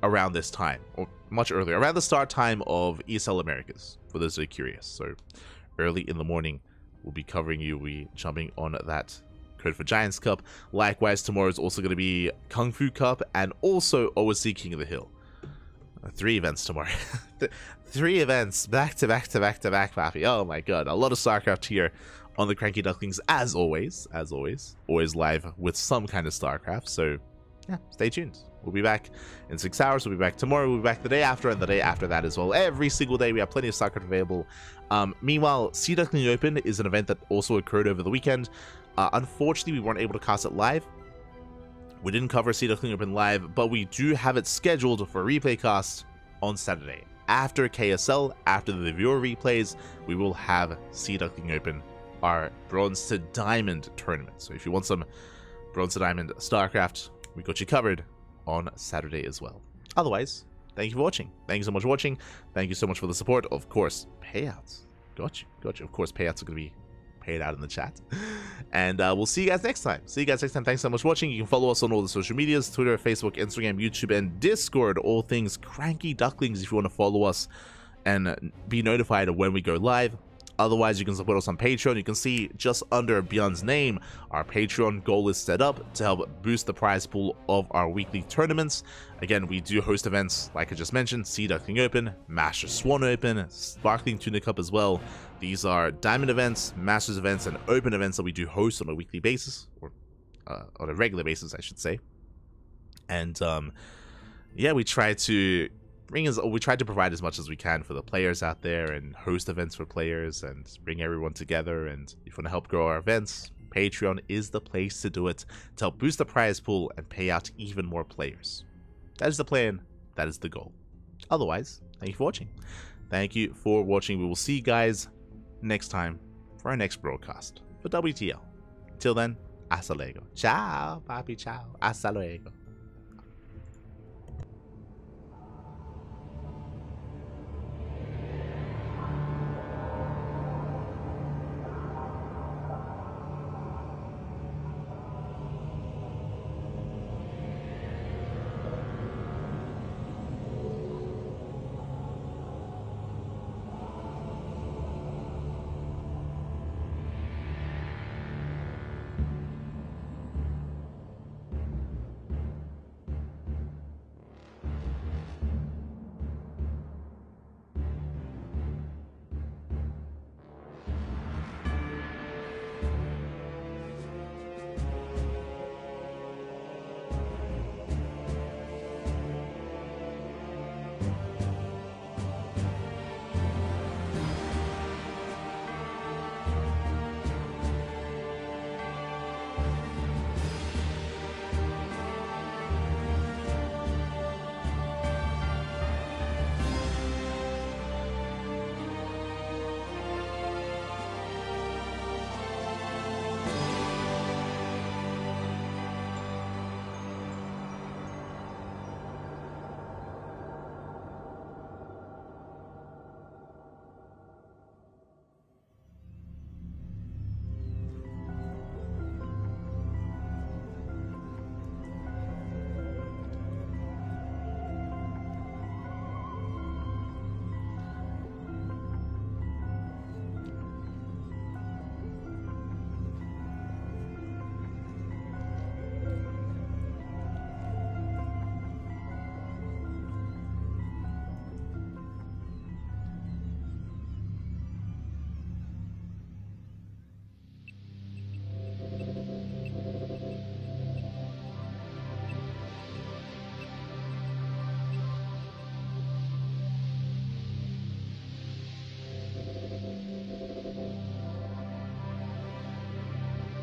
around this time, or much earlier, around the start time of ESL Americas, for those that are curious. So early in the morning, we'll be covering you. We'll be jumping on that Code for Giants Cup. Likewise, tomorrow is also going to be Kung Fu Cup and also OSC King of the Hill. 3 events tomorrow. 3 events back to back, papi. Oh my god, a lot of StarCraft here on the CranKy Ducklings, as always. Always live with some kind of StarCraft. So yeah, stay tuned. We'll be back in 6 hours. We'll be back tomorrow. We'll be back the day after and the day after that as well. Every single day we have plenty of StarCraft available. Meanwhile, Sea Duckling Open is an event that also occurred over the weekend. Unfortunately, we weren't able to cast it live. We didn't cover Sea Duckling Open live, but we do have it scheduled for replay cast on Saturday. After KSL, after the viewer replays, we will have Sea Duckling Open, our Bronze to Diamond tournament. So if you want some Bronze to Diamond StarCraft, we got you covered on Saturday as well. Otherwise, thank you for watching. Thank you so much for watching. Thank you so much for the support. Of course, payouts. Got you. Of course, payouts are going to be paid out in the chat. And we'll see you guys next time. Thanks so much for watching. You can follow us on all the social medias, Twitter, Facebook, Instagram, YouTube, and Discord. All things CranKy Ducklings if you want to follow us and be notified of when we go live. Otherwise, you can support us on Patreon. You can see just under Bjorn's name, our Patreon goal is set up to help boost the prize pool of our weekly tournaments. Again, we do host events, like I just mentioned, Sea Duckling Open, Master Swan Open, Sparkling Tuna Cup as well. These are Diamond events, Masters events, and Open events that we do host on a weekly basis, or on a regular basis, I should say. And yeah, we try to provide as much as we can for the players out there and host events for players and bring everyone together. And if you want to help grow our events, Patreon is the place to do it, to help boost the prize pool and pay out even more players. That is the plan. That is the goal. Otherwise, thank you for watching. Thank you for watching. We will see you guys next time for our next broadcast for WTL. Till then, hasta luego. Ciao, papi, ciao. Hasta luego.